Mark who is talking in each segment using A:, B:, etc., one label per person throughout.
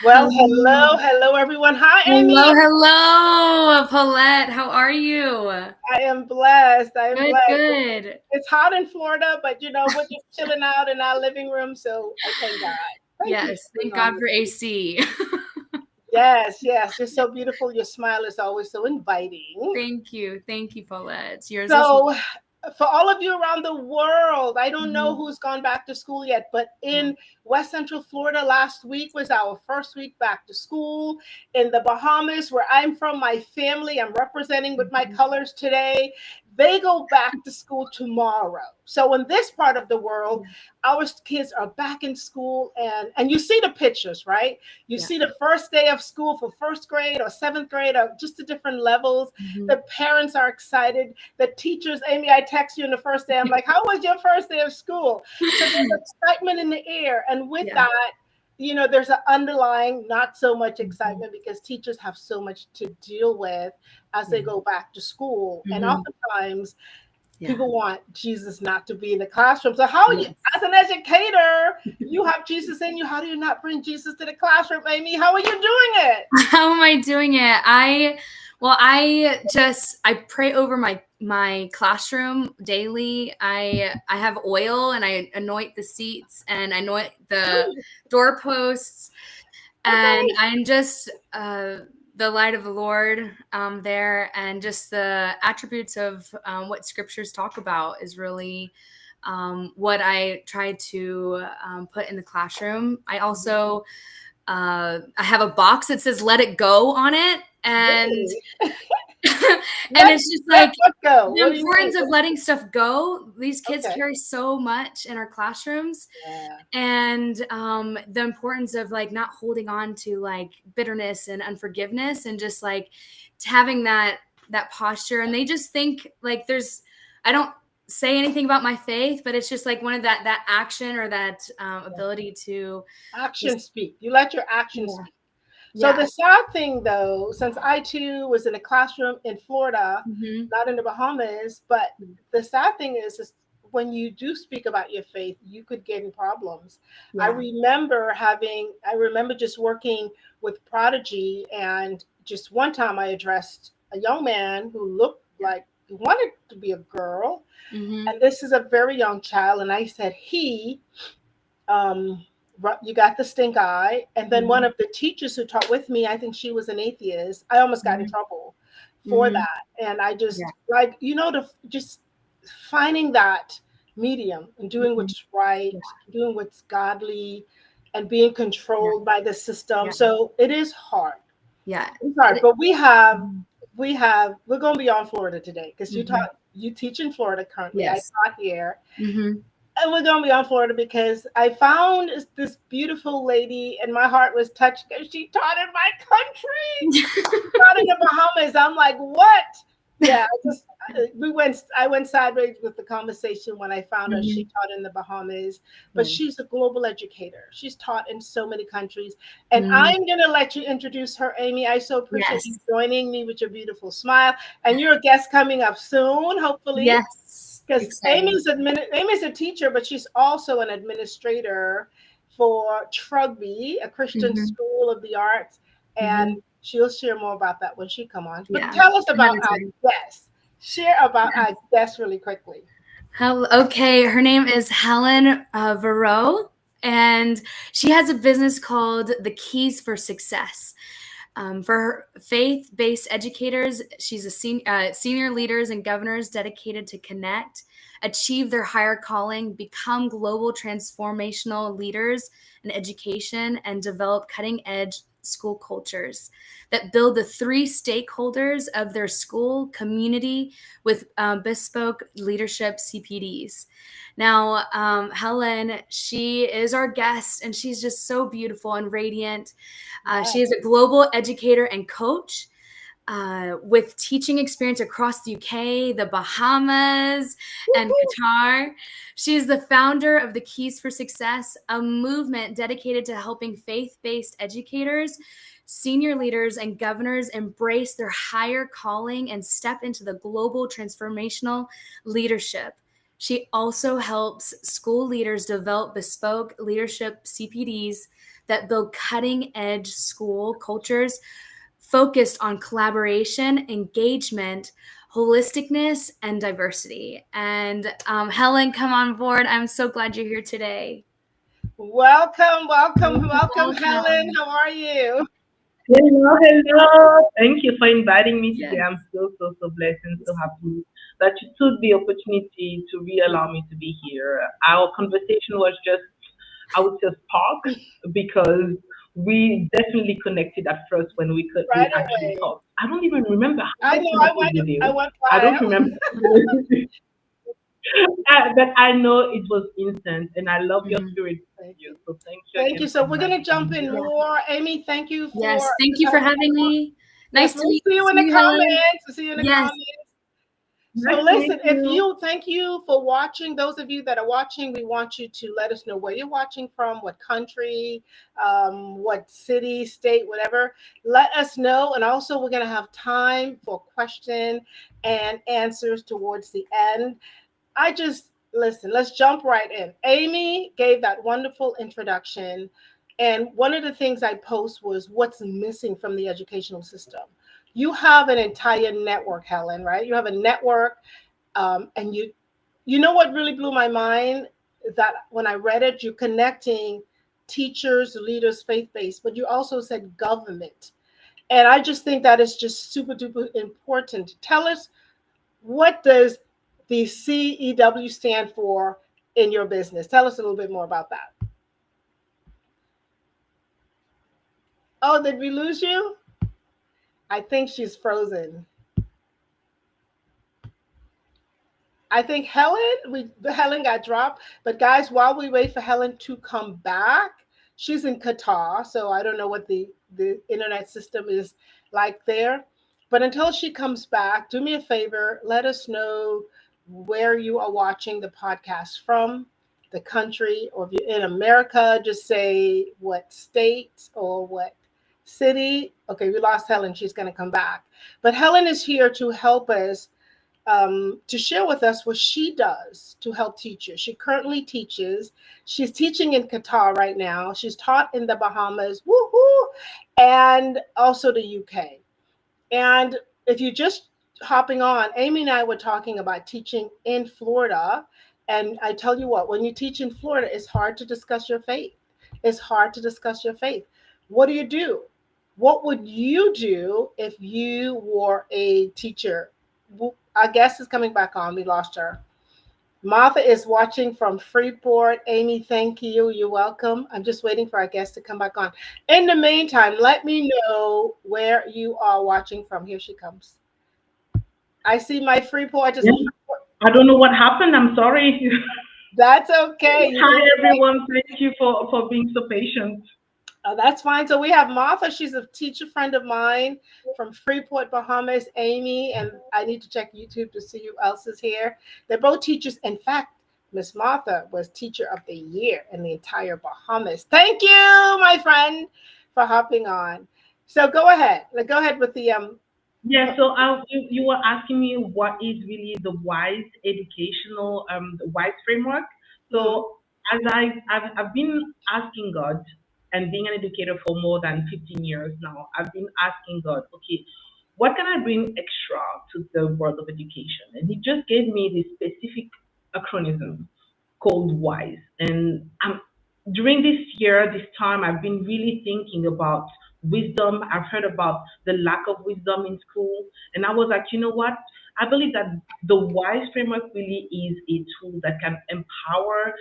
A: Well,
B: Hello,
A: hello, everyone. Hi, Amy.
B: hello, Paulette. How are you?
A: I am blessed. I am
B: Good,
A: blessed.
B: good.
A: It's hot in Florida, but we're just chilling out in our living room. So I thank God. Thank you
B: Yes,
A: for being
B: thank
A: on
B: God
A: with
B: for
A: me.
B: AC.
A: Yes, yes. You're so beautiful. Your smile is always so inviting.
B: Thank you, Paulette. Yours as
A: So, for all of you around the world, I don't know
B: well.
A: who's gone back to school yet, but
B: Yeah.
A: in West Central Florida last week was our first week back to school. In the Bahamas, where I'm from, my family, I'm representing with my
B: Mhm.
A: colors today. They go back to school tomorrow. So, in this part of the world, our kids are back in school, and you see the pictures, right? You
B: Yeah.
A: see the first day of school for first grade or seventh grade, or just the different levels.
B: Mhm.
A: The parents are excited. The teachers, Amy, I text you in the first day. I'm like, how was your first day of school? So there's excitement in the air. And with
B: Yeah.
A: that, there's an underlying not so much
B: Mhm.
A: excitement because teachers have so much to deal with as they
B: Yeah.
A: go back to school. And
B: Mhm.
A: oftentimes
B: Yeah.
A: people want Jesus not to be in the classroom. So how you,
B: Yes.
A: as an educator, you have Jesus in you. How do you not bring Jesus to the classroom, Amy? How are you doing it?
B: How am I doing it? I pray over my classroom daily. I have oil and I anoint the seats and I anoint the doorposts, and
A: Okay.
B: I'm just the light of the Lord there, and just the attributes of what scriptures talk about is really what I try to put in the classroom. I also I have a box that says "Let It Go" on it, and
A: Really?
B: and
A: Let
B: it's just
A: let
B: like
A: what go?
B: the
A: What do you mean?
B: importance of letting stuff go. These kids
A: Okay.
B: carry so much in our classrooms,
A: Yeah.
B: and the importance of like not holding on to like bitterness and unforgiveness, and just like having that posture. And they just think like I don't say anything about my faith, but it's just like one of that action or that ability to just,
A: Actions speak. You let your actions
B: yeah,
A: speak. So
B: yeah.
A: the sad thing though, since I too was in a classroom in Florida,
B: Hmm.
A: not in the Bahamas, but the sad thing is when you do speak about your faith, you could get in problems.
B: Yeah.
A: I remember just working with Prodigy, and just one time I addressed a young man who looked like he wanted to be a girl,
B: Hmm.
A: and this is a very young child, and I said um, you got the stink eye. And then one
B: Hmm.
A: of the teachers who taught with me, I think she was an atheist. I almost got in
B: Hmm.
A: trouble for
B: Hmm.
A: that. And I
B: Yeah.
A: just like, just finding that medium and doing
B: Hmm.
A: what's right,
B: Yeah.
A: doing what's godly, and being
B: Yeah.
A: controlled by the system.
B: Yeah.
A: So it is hard.
B: Yeah.
A: It's hard, but
B: Mhm.
A: we're going beyond Florida today because
B: Mhm.
A: you teach in Florida currently. I
B: Yes.
A: taught here,
B: Mhm.
A: and we're going beyond Florida because I found this beautiful lady, and my heart was touched because she taught in my country. She taught in the Bahamas. I'm like, what? Yeah, I went sideways with the conversation when I found out she
B: Mhm.
A: taught in the Bahamas, but
B: Yeah.
A: she's a global educator. She's taught in so many countries, and
B: Mhm.
A: I'm gonna let you introduce her, Amy. I so appreciate you
B: Yes.
A: joining me with your beautiful smile, and you're a guest coming up soon, hopefully.
B: Yes.
A: Because
B: Exciting.
A: Amy's a teacher, but she's also an administrator for Trugby, a Christian
B: Mhm.
A: school of the arts, and
B: Mhm.
A: she'll share more about that when she come on. But
B: Yeah.
A: tell us
B: Ahead
A: about
B: of
A: our
B: time.
A: guest. Share about our guest really quickly.
B: Okay, her name is Helen Verroux, and she has a business called The Keys for Success. For faith-based educators, she's a senior leaders and governors dedicated to connect, achieve their higher calling, become global transformational leaders in education, and develop cutting-edge school cultures that build the three stakeholders of their school community with bespoke leadership CPDs. Now, Helen, she is our guest, and she's just so beautiful and radiant.
A: Yeah.
B: She is a global educator and coach with teaching experience across the UK, the Bahamas, and
A: Woo-hoo.
B: Qatar. She is the founder of the Keys for Success, a movement dedicated to helping faith based educators, senior leaders, and governors embrace their higher calling and step into the global transformational leadership. She also helps school leaders develop bespoke leadership CPDs that build cutting-edge school cultures focused on collaboration, engagement, holisticness, and diversity. And Helen, come on board. I'm so glad you're here today.
A: Welcome, Helen. How are you?
C: Hello, hello. Thank you for inviting me today.
B: Yes.
C: I'm so blessed and so happy that you took the opportunity to allow me to be here. Our conversation was just, I would say, spark because we definitely connected at first when we
A: Right
C: actually
A: away.
C: talked. I don't even remember how
A: I
C: I
A: know
C: connected with
A: I
C: you.
A: went
C: I don't
A: wild.
C: remember. But I know it was instant, and I love your
B: Mhm.
C: spirit.
A: Thank you.
C: So thank you
A: Thank
C: again
A: you.
C: for
A: So we're gonna
C: inviting
A: jump
C: me
A: in
C: here.
A: more. Amy, thank you
B: Yes.
A: for
B: Thank you for having me. Nice
A: yes,
B: to
A: we'll
B: meet
A: see you in the
B: you, Helen.
A: comments. We'll see you in the
B: Yes.
A: comments. So
C: Nice to meet
A: listen, if
C: you.
A: you thank you for watching. Those of you that are watching, we want you to let us know where you're watching from, what country, what city, state, whatever. Let us know. And also we're gonna have time for question and answers towards the end. I just listen, let's jump right in. Amy gave that wonderful introduction. And one of the things I post was what's missing from the educational system. You have an entire network, Helen, right? You have a network, and you know what really blew my mind is that when I read it, you're connecting teachers, leaders, faith-based, but you also said government. And I just think that is just super duper important. Tell us, what does the CEW stand for in your business? Tell us a little bit more about that. Oh, did we lose you? I think she's frozen. I think Helen got dropped. But guys, while we wait for Helen to come back, she's in Qatar, so I don't know what the internet system is like there. But until she comes back, do me a favor, let us know where you are watching the podcast from, the country, or if you're in America, just say what state or what city. Okay, we lost Helen. She's going to come back. But Helen is here to help us, to share with us what she does to help teachers. She currently teaches. She's teaching in Qatar right now. She's taught in the Bahamas, woohoo, and also the UK. And if you just hopping on, Amy and I were talking about teaching in Florida. And I tell you what, when you teach in Florida, it's hard to discuss your faith. It's hard to discuss your faith. What do you do? What would you do if you were a teacher? Our guest is coming back on. We lost her. Martha is watching from Freeport. Amy, thank you. You're welcome. I'm just waiting for our guest to come back on. In the meantime, let me know where you are watching from. Here she comes. I see my Freeport. Just
C: Yeah, I don't know what happened. I'm sorry.
A: that's okay. You
C: Hi,
A: did it right.
C: everyone. Thank you for being so patient.
A: That's fine. So we have Martha. She's a teacher friend of mine from Freeport, Bahamas. Amy, and I need to check YouTube to see who else is here. They're both teachers. In fact, Miss Martha was Teacher of the Year in the entire Bahamas. Thank you, my friend, for hopping on. So go ahead. Go ahead with the
C: Yeah, so you were asking me what is really the WISE educational the WISE framework.
A: mhm,
C: So as I've been asking God and being an educator for more than 15 years now, I've been asking God, okay, what can I bring extra to the world of education? And He just gave me this specific acronym called WISE. And during this year, this time, I've been really thinking about wisdom. I've heard about the lack of wisdom in school. And I was like, you know what? I believe that the WISE framework really is a tool that can empower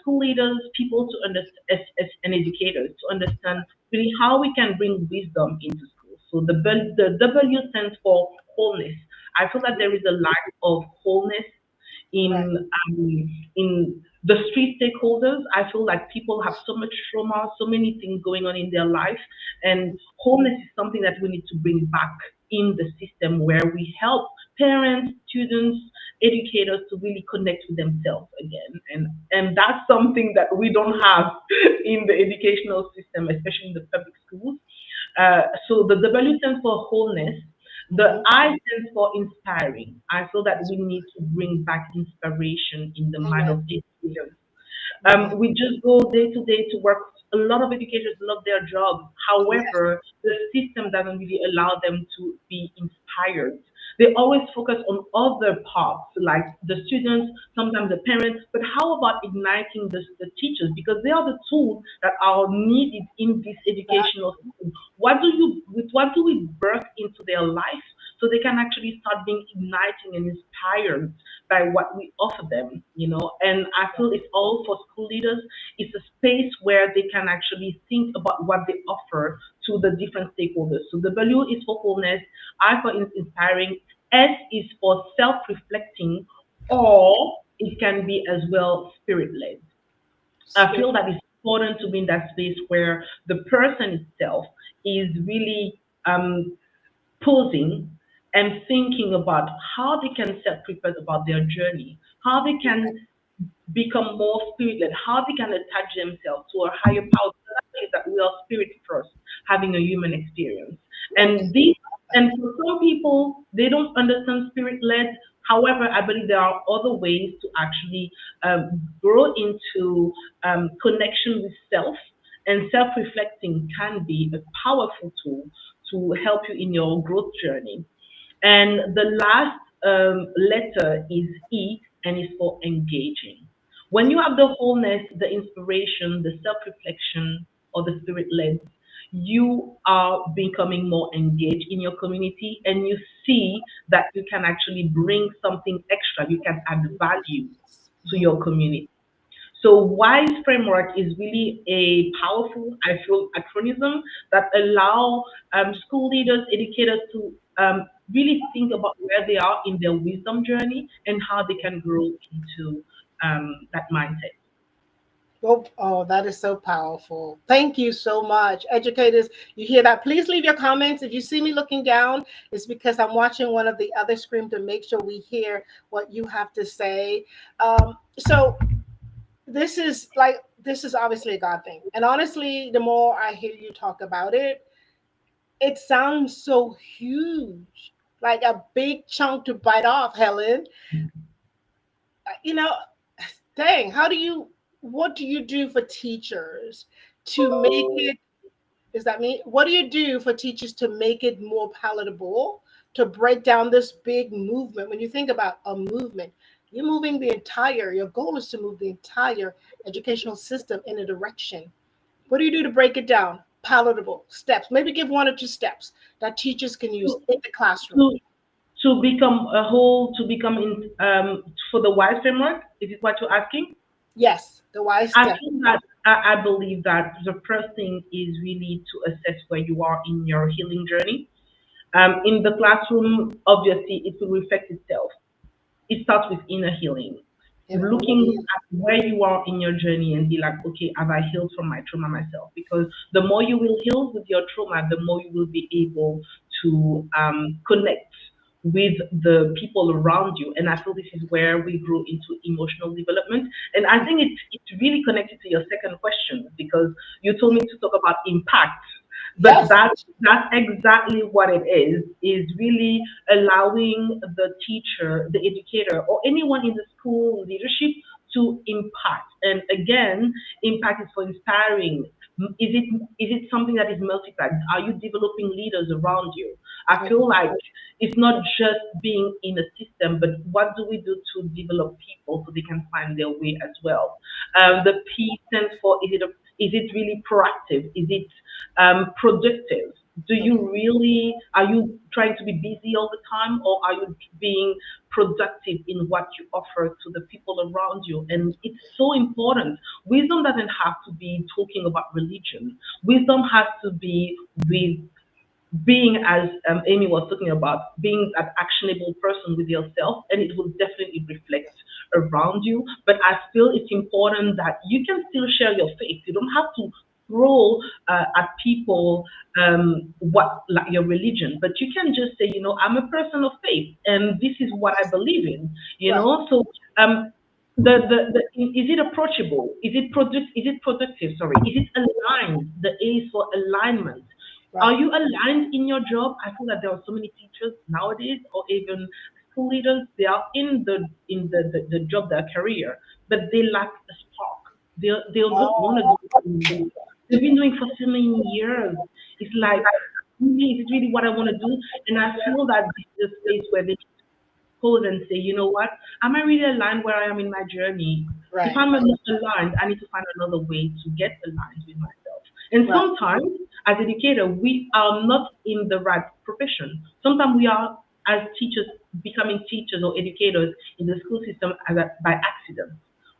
C: school leaders, people to understand, and educators to understand really how we can bring wisdom into school. So the W stands for wholeness. I feel that there is a lack of wholeness
A: right,
C: in the street stakeholders. I feel like people have so much trauma, so many things going on in their life, and wholeness is something that we need to bring back in the system where we help parents, students, educators to really connect with themselves again. And that's something that we don't have in the educational system, especially in the public schools. So the W stands for wholeness. The
A: mhm,
C: I stands for inspiring. I feel that we need to bring back inspiration in the mind
A: amen,
C: of educators.
A: amen,
C: We just go day to day to work A lot of educators love their jobs.
A: Yes.
C: However, the system doesn't really allow them to be inspired. They always focus on other parts, like the students, sometimes the parents. But how about igniting the teachers? Because they are the tools that are needed in this educational system. What do we birth into their life so they can actually start being igniting and inspired by what we offer them, you know? And I feel it's all for school leaders. It's a space where they can actually think about what they offer to the different stakeholders. So the W is for wholeness, I for inspiring, S is for self-reflecting, or it can be as well spirit-led. I
A: Spirit.
C: feel that it's important to be in that space where the person itself is really pausing and thinking about how they can self-prepare about their journey, how they can become more spirit-led, how they can attach themselves to a higher power. So that means that we are spirit first, having a human experience.
A: Okay.
C: And these, and for some people, they don't understand spirit-led. However, I believe there are other ways to actually grow into connection with self, and self-reflecting can be a powerful tool to help you in your growth journey. And the last letter is E, and is for engaging. When you have the wholeness, the inspiration, the self reflection, or the spirit led, you are becoming more engaged in your community, and you see that you can actually bring something extra. You can add value to your community. So WISE framework is really a powerful, I feel, acronym that allow school leaders, educators to really think about where they are in their wisdom journey and how they can grow into that mindset.
A: Oh, oh, that is so powerful. Thank you so much. Educators, you hear that? Please leave your comments. If you see me looking down, it's because I'm watching one of the other screens to make sure we hear what you have to say. So this is obviously a God thing. And honestly, the more I hear you talk about it, it sounds so huge, like a big chunk to bite off, Helen. You know, dang, what do you do for teachers to make it, is that me? What do you do for teachers to make it more palatable, to break down this big movement? When you think about a movement, you're moving your goal is to move the entire educational system in a direction. What do you do to break it down? Palatable steps. Maybe give one or two steps that teachers can use
C: To,
A: in the classroom.
C: to, to become a whole, to become in, for the WISE framework, is it what you're asking?
A: Yes, the wise
C: I
A: step.
C: feel that I believe that the first thing is really to assess where you are in your healing journey. In the classroom, obviously, it will reflect itself. It starts with inner healing,
A: In a
C: looking
A: movie.
C: at where you are in your journey and be like, okay, have I healed from my trauma myself? Because the more you will heal with your trauma, the more you will be able to connect with the people around you. And I feel this is where we grow into emotional development. And I think it's really connected to your second question because you told me to talk about impact. But
A: Yes.
C: that's exactly what it is really allowing the teacher, the educator, or anyone in the school leadership to impact. And again, impact is for inspiring. Is it something that is multiplied? Are you developing leaders around you? I feel like it's not just being in a system, but what do we do to develop people so they can find their way as well? The P stands for is it really proactive? Is it productive? Do you really are you trying to be busy all the time, or are you being productive in what you offer to the people around you? And it's so important. Wisdom doesn't have to be talking about religion. Wisdom has to be with being, as Amy was talking about, being an actionable person with yourself, and it will definitely reflect around you. But I feel it's important that you can still share your faith. You don't have to throw at people what like your religion, but you can just say, I'm a person of faith, and this is what I believe in.
A: Right.
C: So is it approachable? Is it productive? Sorry, is it aligned? The A is for alignment. Are
A: Right.
C: you aligned in your job? I feel that there are so many teachers nowadays, or even school leaders. They are in the job, their career, but they lack a spark. They don't want to do it anymore. they've been doing for so many years. It's like, really, is it really what I want to do? And I feel that this is a space where they pause and say, you know what, am I really aligned where I am in my journey? If
A: Right.
C: I'm not aligned, I need to find another way to get aligned with myself. And
A: Right.
C: sometimes, as educator, we are not in the right profession. Sometimes we are, as teachers, becoming teachers or educators in the school system by accident.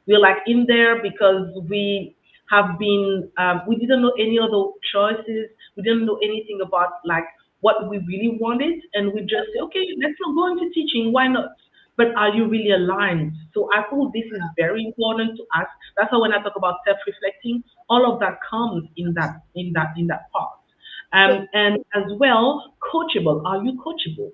C: We're like in there because we didn't know any other choices. We didn't know anything about like what we really wanted, and we just say, okay, let's not go into teaching. Why not? But are you really aligned? So I feel this is very important to ask. That's why when I talk about self-reflecting, all of that comes in that part. And as well, coachable. Are you coachable?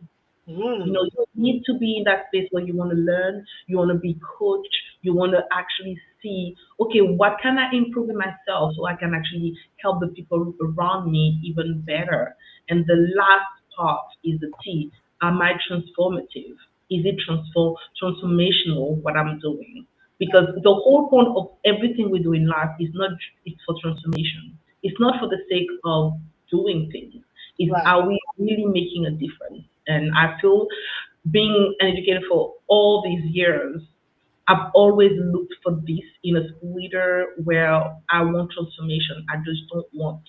A: Mm.
C: You need to be in that space where you want to learn, you want to be coached, you want to actually see, okay, what can I improve in myself so I can actually help the people around me even better. And the last part is the T. Am I transformative? Is it transformational what I'm doing? Because the whole point of everything we do in life is not it's for transformation. It's not for the sake of doing things. Is
A: Right.
C: are we really making a difference? And I feel being an educator for all these years, I've always looked for this in a school leader where I want transformation. I just don't want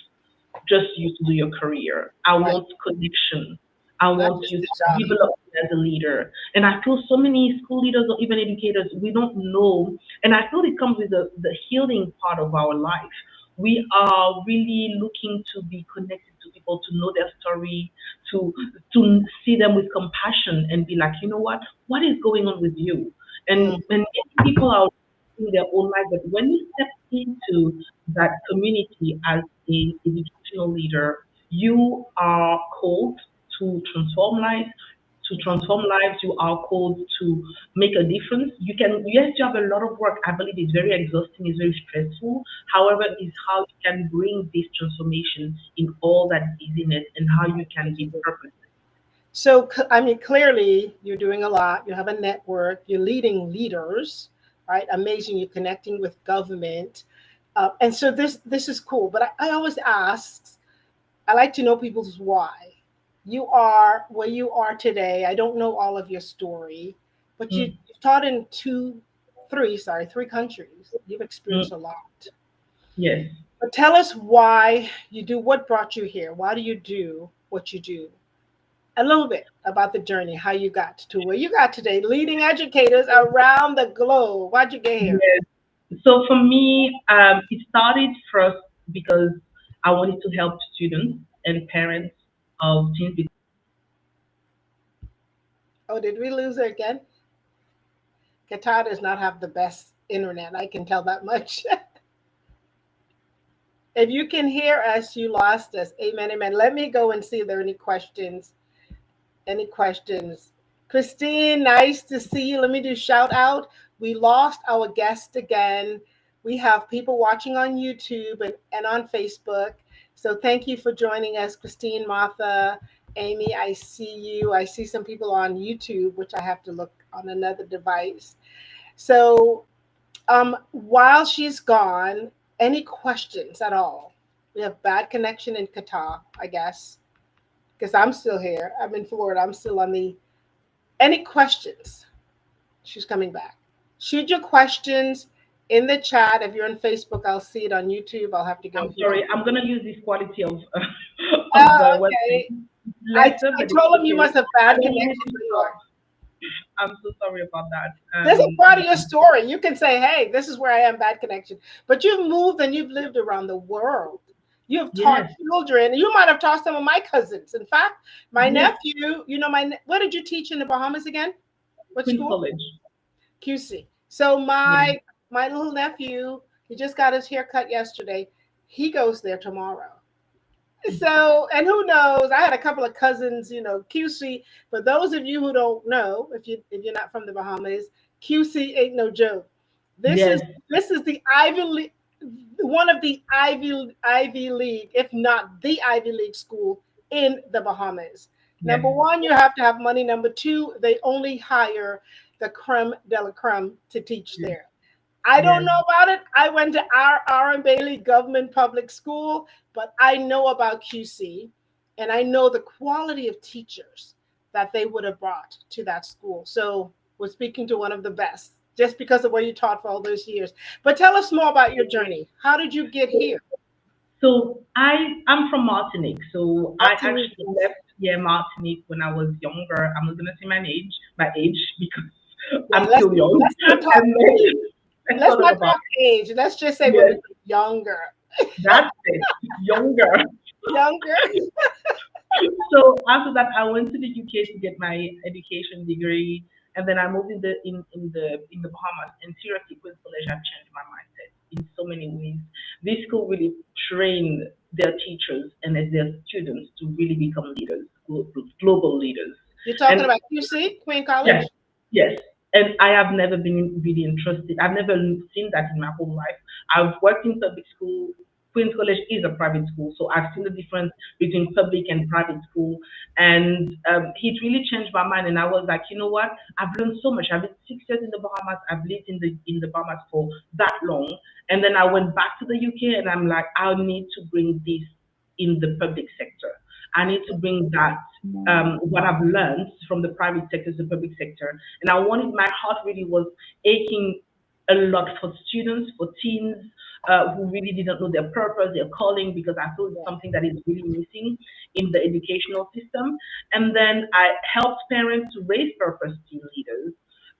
C: just you to do your career. I
A: Right.
C: want connection. I
A: Not
C: want
A: just
C: you
A: the
C: to
A: job.
C: develop as a leader. And I feel so many school leaders or even educators, we don't know. And I feel it comes with the healing part of our life. We are really looking to be connected to people, to know their story, to to see them with compassion and be like, you know what is going on with you?
A: Mm.
C: And many people are in their own life, but when you step into that community as a educational leader, you are called to transform lives. To transform lives, you are called to make a difference. You can, yes, you have a lot of work. I believe it's very exhausting, it's very stressful. However, it's how you can bring this transformation in all that busyness and how you can give purpose.
A: So, I mean, clearly you're doing a lot. You have a network. You're leading leaders, right? Amazing. You're connecting with government, and so this is cool. But I always ask. I like to know people's why. You are where you are today. I don't know all of your story, but
C: Mm,
A: you've taught in three countries. You've
C: mm,
A: experienced a lot.
C: yes.
A: But tell us why you do what brought you here. Why do you do what you do? A little bit about the journey, how you got to where you got today, leading educators around the globe. Why'd you get here?
C: Yes. So for me, it started first because I wanted to help students and parents of teens.
A: Oh, did we lose her again? Qatar does not have the best internet. I can tell that much. If you can hear us, you lost us. Amen, amen. Let me go and see if there are any questions. Any questions? Christine, nice to see you. Let me do shout out. We lost our guest again. We have people watching on YouTube and on Facebook. So thank you for joining us, Christine, Martha, Amy. I see you. I see some people on YouTube, which I have to look on another device. So while she's gone, any questions at all? We have bad connection in Qatar, I guess, because I'm still here. I'm in Florida. I'm still on the. Any questions? She's coming back. Shoot your questions in the chat. If you're on Facebook, I'll see it. On YouTube, I'll have to go
C: I'm
A: here.
C: sorry, I'm gonna use this quality of of
A: Oh,
C: the website
A: okay.
C: lesser,
A: I
C: but it's
A: told him you
C: okay.
A: must have
C: I
A: bad
C: don't
A: connection
C: want it to
A: in New
C: stop.
A: York.
C: I'm so sorry about that.
A: This is part of your story. You can say, hey, this is where I am, bad connection. But you've moved and you've lived around the world. You have taught
C: Yes,
A: children. You might have taught some of my cousins. In fact, my
C: yes,
A: nephew, what did you teach in the Bahamas again? What
C: Queen's
A: school?
C: College.
A: QC. So
C: Yes,
A: my little nephew, he just got his hair cut yesterday. He goes there tomorrow. So, and who knows? I had a couple of cousins, QC. For those of you who don't know, if you're not from the Bahamas, QC ain't no joke. This is
C: yes,
A: this is the Ivy League, one of the Ivy League, if not the Ivy League school in the Bahamas. Number
C: yes,
A: one, you have to have money. Number two, they only hire the creme de la creme to teach
C: yes.
A: there. I
C: Yes.
A: don't know about it. I went to R and Bailey Government Public School, but I know about QC, and I know the quality of teachers that they would have brought to that school. So we're speaking to one of the best, just because of what you taught for all those years. But tell us more about your journey. How did you get here?
C: So I'm from Martinique. So I
A: Martinique.
C: actually left Martinique when I was younger. I'm not gonna say my age because
A: Yeah,
C: I'm still young.
A: let's not talk
C: And then
A: age.
C: let's
A: Let's
C: not talk
A: not
C: about
A: talk age. Let's just say when we
C: yes,
A: were younger.
C: that's it. Younger.
A: Younger.
C: So after that, I went to the UK to get my education degree, and then I moved in the Bahamas. And seriously, Queen's College have changed my mindset in so many ways. This school really trained their teachers and as their students to really become leaders, global leaders.
A: You're talking
C: And
A: about QC, Queen College?
C: yes, yes. And I have never been really interested. I've never seen that in my whole life. I've worked in public school. Queen's College is a private school, so I've seen the difference between public and private school, and it really changed my mind. And I was like, you know what? I've learned so much. I've been 6 years in the Bahamas. I've lived in the Bahamas for that long, and then I went back to the UK, and I'm like, I need to bring this in the public sector. I need to bring that what I've learned from the private sector to the public sector. And I wanted my heart really was aching a lot for students, for teens who really didn't know their purpose, their calling, because I thought it's something that is really missing in the educational system. And then I helped parents to raise purpose team leaders.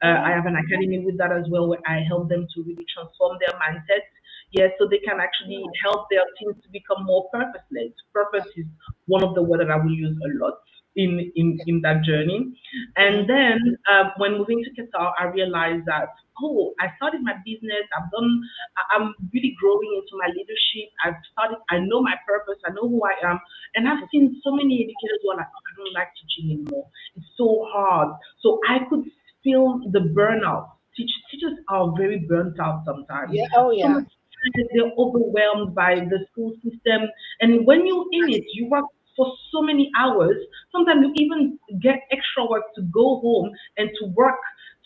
C: I have an academy with that as well, where I help them to really transform their mindsets. Yes, so they can actually help their teams to become more purpose-led. Purpose is one of the words that I will use a lot in that journey. And then when moving to Qatar, I realized that I started my business. I'm really growing into my leadership. I know my purpose. I know who I am. And I've seen so many educators who are like, "Oh, I don't like teaching anymore. It's so hard." So I could feel the burnout. Teachers are very burnt out sometimes.
A: Yeah. Oh,
C: So
A: yeah.
C: much stress, they're overwhelmed by the school system. And when you're in it, you work for so many hours. Sometimes you even get extra work to go home and to work,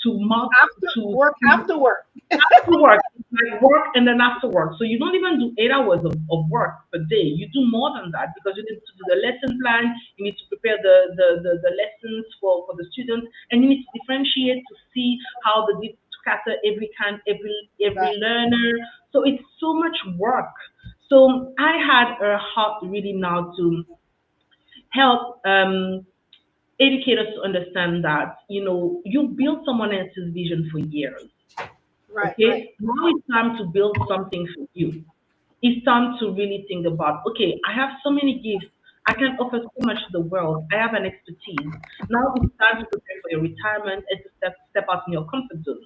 C: to mark,
A: After work.
C: after work, like work and then after work. So you don't even do 8 hours of work per day. You do more than that because you need to do the lesson plan, you need to prepare the lessons for the students, and you need to differentiate to see how to cater every
A: Right.
C: learner. So it's so much work. So I had a heart really now to help educators to understand that you build someone else's vision for years.
A: Right. Right.
C: Okay, now it's time to build something for you. It's time to really think about, okay, I have so many gifts. I can offer so much to the world. I have an expertise. Now it's time to prepare for your retirement and to step out in your comfort zone.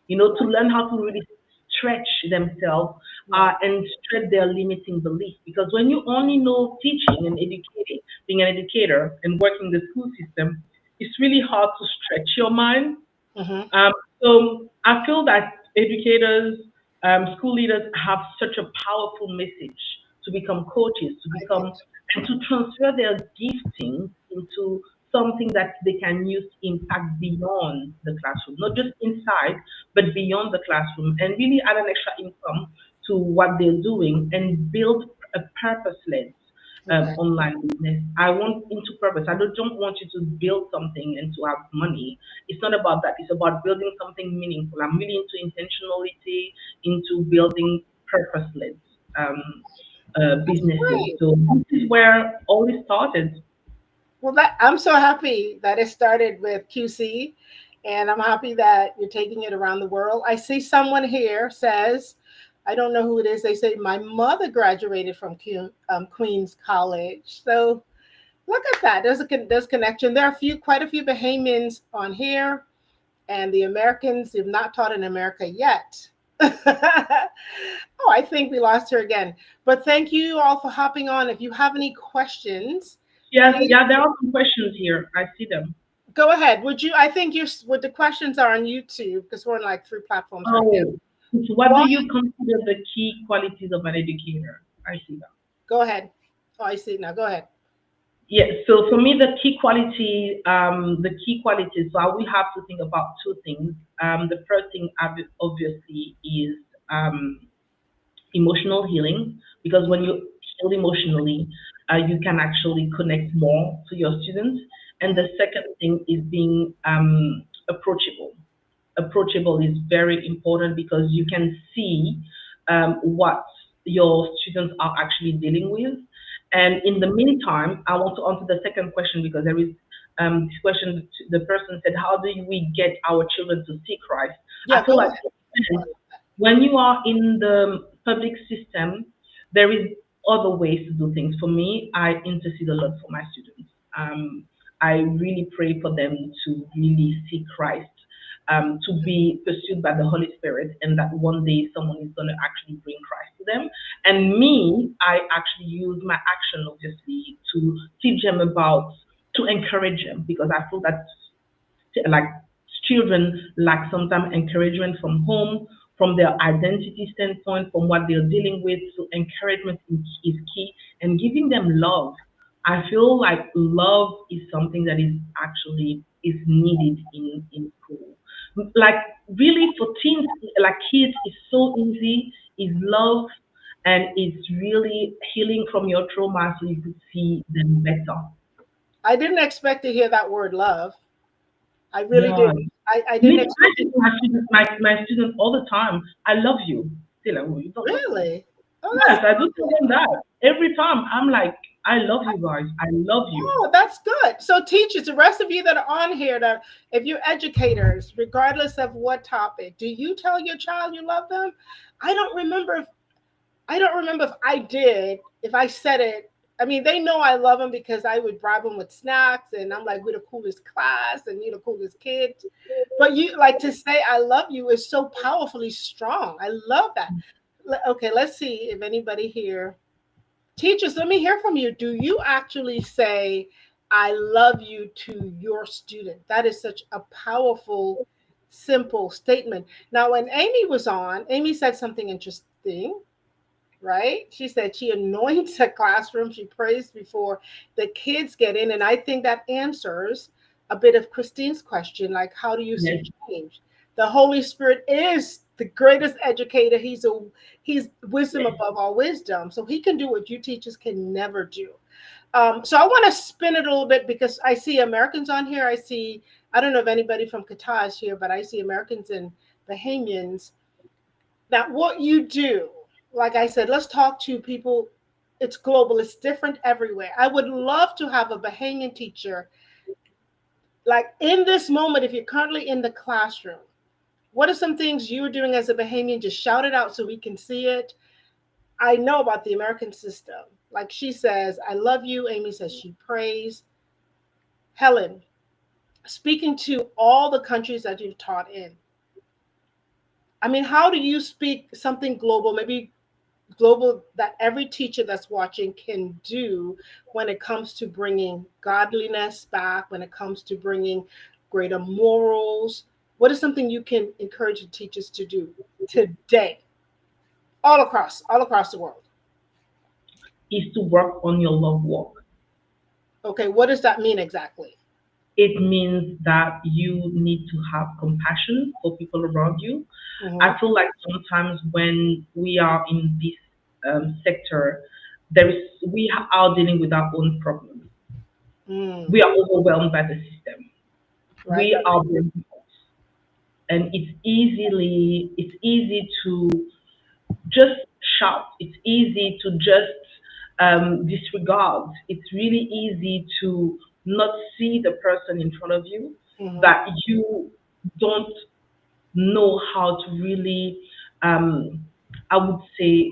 C: To learn how to really stretch themselves
A: Right.
C: and stretch their limiting beliefs. Because when you only know teaching and educating, being an educator and working the school system, it's really hard to stretch your mind.
A: Mm-hmm.
C: um, so I feel that educators, school leaders have such a powerful message to become coaches, to
A: I think
C: become
A: so.
C: and to transfer their gifting into something that they can use to impact beyond the classroom, not just inside, but beyond the classroom, and really add an extra income to what they're doing and build a purpose-led
A: Okay.
C: online business. I want into purpose. I don't want you to build something and to have money. It's not about that. It's about building something meaningful. I'm really into intentionality, into building purpose-led businesses.
A: Great.
C: So this is where all this started.
A: Well, I'm so happy that it started with QC, and I'm happy that you're taking it around the world. I see someone here says, I don't know who it is. They say my mother graduated from Queens College. So look at that. There's connection. There are quite a few Bahamians on here, and the Americans have not taught in America yet. Oh, I think we lost her again. But thank you all for hopping on. If you have any questions,
C: Yes,
A: please
C: yeah, there are some questions here. I see them.
A: go ahead. Would you? I think what the questions are on YouTube because we're on like 3 platforms right now.
C: Oh, so what do
A: What?
C: you consider the key qualities of an educator? I see that.
A: Go ahead. Oh, I see it now. Go ahead.
C: Yeah, so for me, the key qualities, so I will have to think about two things. The first thing obviously is um, emotional healing, because when you heal emotionally, you can actually connect more to your students. And the second thing is being approachable. Approachable is very important because you can see what your students are actually dealing with. And in the meantime, I want to answer the second question, because there is this question. The person said, "How do we get our children to see Christ?" I
A: Yeah,
C: feel
A: go
C: like
A: ahead.
C: when you are in the public system, there is other ways to do things. For me, I intercede a lot for my students. I really pray for them to really see Christ, to be pursued by the Holy Spirit, and that one day someone is going to actually bring Christ to them. And me, I actually use my action, obviously, to teach them about, to encourage them, because I feel that like children lack sometimes encouragement from home, from their identity standpoint, from what they're dealing with. So encouragement is key, and giving them love. I feel like love is something that is actually is needed in school. Like really for teens, like kids, it's so easy. Is love, and it's really healing from your trauma, so you could see them better.
A: I didn't expect to hear that word love. I really
C: Yeah.
A: didn't. I didn't
C: Me, I
A: expect it.
C: tell my students all the time, I love you. Still, you don't love me.
A: Really? Oh,
C: Yes, I do tell them that every time. I'm like, I love you guys. I love you.
A: that's good. So, teachers, the rest of you that are on here, that if you're educators, regardless of what topic, do you tell your child you love them? I don't remember if I don't remember if I did. If I said it, I mean, they know I love them because I would bribe them with snacks, and I'm like, we're the coolest class, and you're the coolest kids. But you like to say I love you is so powerfully strong. I love that. Okay, let's see if anybody here. Teachers, let me hear from you. Do you actually say I love you to your student? That is such a powerful, simple statement. Now, when Amy was on, Amy said something interesting, right? She said she anoints a classroom, she prays before the kids get in. And I think that answers a bit of Christine's question, like, how do you
C: Yes,
A: see change? The Holy Spirit is the greatest educator. He's wisdom
C: yes,
A: above all wisdom. So he can do what you teachers can never do. So I want to spin it a little bit because I see Americans on here. I don't know if anybody from Qatar is here, but I see Americans and Bahamians. Now, what you do, like I said, let's talk to people. It's global, it's different everywhere. I would love to have a Bahamian teacher, like in this moment, if you're currently in the classroom, what are some things you're doing as a Bahamian? Just shout it out so we can see it. I know about the American system. Like she says, I love you. Amy says she prays. Helen, speaking to all the countries that you've taught in, I mean, how do you speak something global, maybe global, that every teacher that's watching can do when it comes to bringing godliness back, when it comes to bringing greater morals? What is something you can encourage the teachers to do today, all across the world?
C: is to work on your love walk.
A: Okay, what does that mean exactly?
C: It means that you need to have compassion for people around you.
A: Mm-hmm.
C: I feel like sometimes when we are in this sector, there is we are dealing with our own problems.
A: Mm,
C: We are overwhelmed by the system.
A: right.
C: We are burnt out, and it's easy to just shout. It's easy to just disregard. It's really easy to not see the person in front of you,
A: Mm-hmm.
C: that you don't know how to really, um, I would say,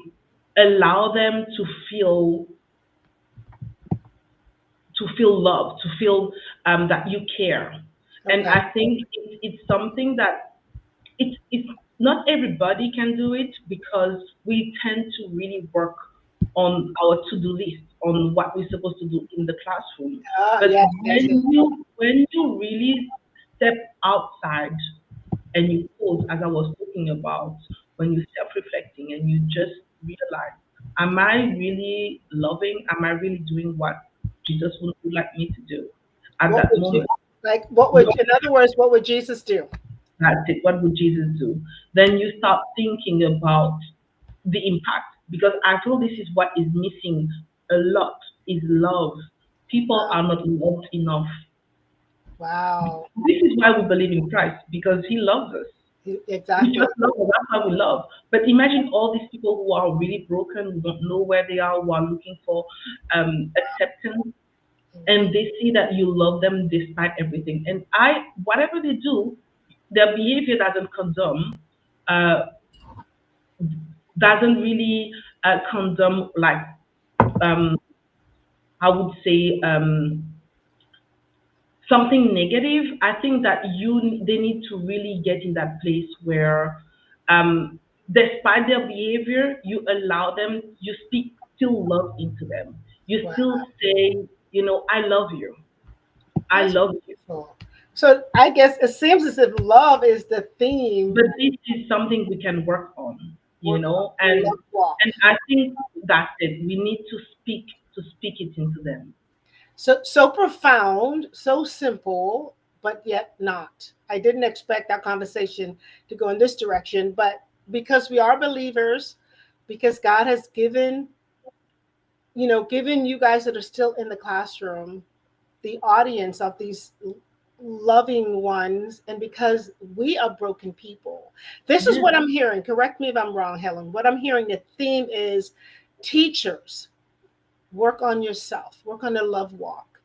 C: allow them to feel love, to feel that you care. And
A: Okay.
C: I think it's something that it's not everybody can do it, because we tend to really work on our to-do list, on what we're supposed to do in the classroom.
A: Ah,
C: But
A: yes, yes, yes.
C: when you really step outside and you pause, as I was talking about, when you're self-reflecting and you just realize, am I really loving? Am I really doing what Jesus would like me to do at
A: What
C: that
A: would you
C: moment?
A: like? What would, in other words, what would Jesus do?
C: That's it. What would Jesus do? Then you start thinking about the impact, because I feel this is what is missing a lot is love. People
A: Wow.
C: are not loved enough.
A: Wow.
C: This is why we believe in Christ, because He loves us. We
A: Exactly.
C: just love us. That's how we love. But imagine all these people who are really broken, who don't know where they are, who are looking for acceptance, and they see that you love them despite everything. And whatever they do, their behavior doesn't condone, uh, doesn't really condone, like, um, I would say, something negative. I think that they need to really get in that place where, um, despite their behavior, you allow them, you speak still love into them. You
A: Wow.
C: still say, I love you. I
A: That's
C: love you.
A: beautiful. So I guess it seems as if love is the theme.
C: But this is something we can work on,
A: Work on the
C: and
A: love walk.
C: I think that's it. We need to speak it into them.
A: So profound, so simple, but yet not. I didn't expect that conversation to go in this direction, but because we are believers, because God has given you guys that are still in the classroom the audience of these loving ones, and because we are broken people. This is
C: Yes.
A: what I'm hearing. Correct me if I'm wrong, Helen. What I'm hearing, the theme is teachers, work on yourself, work on the love walk.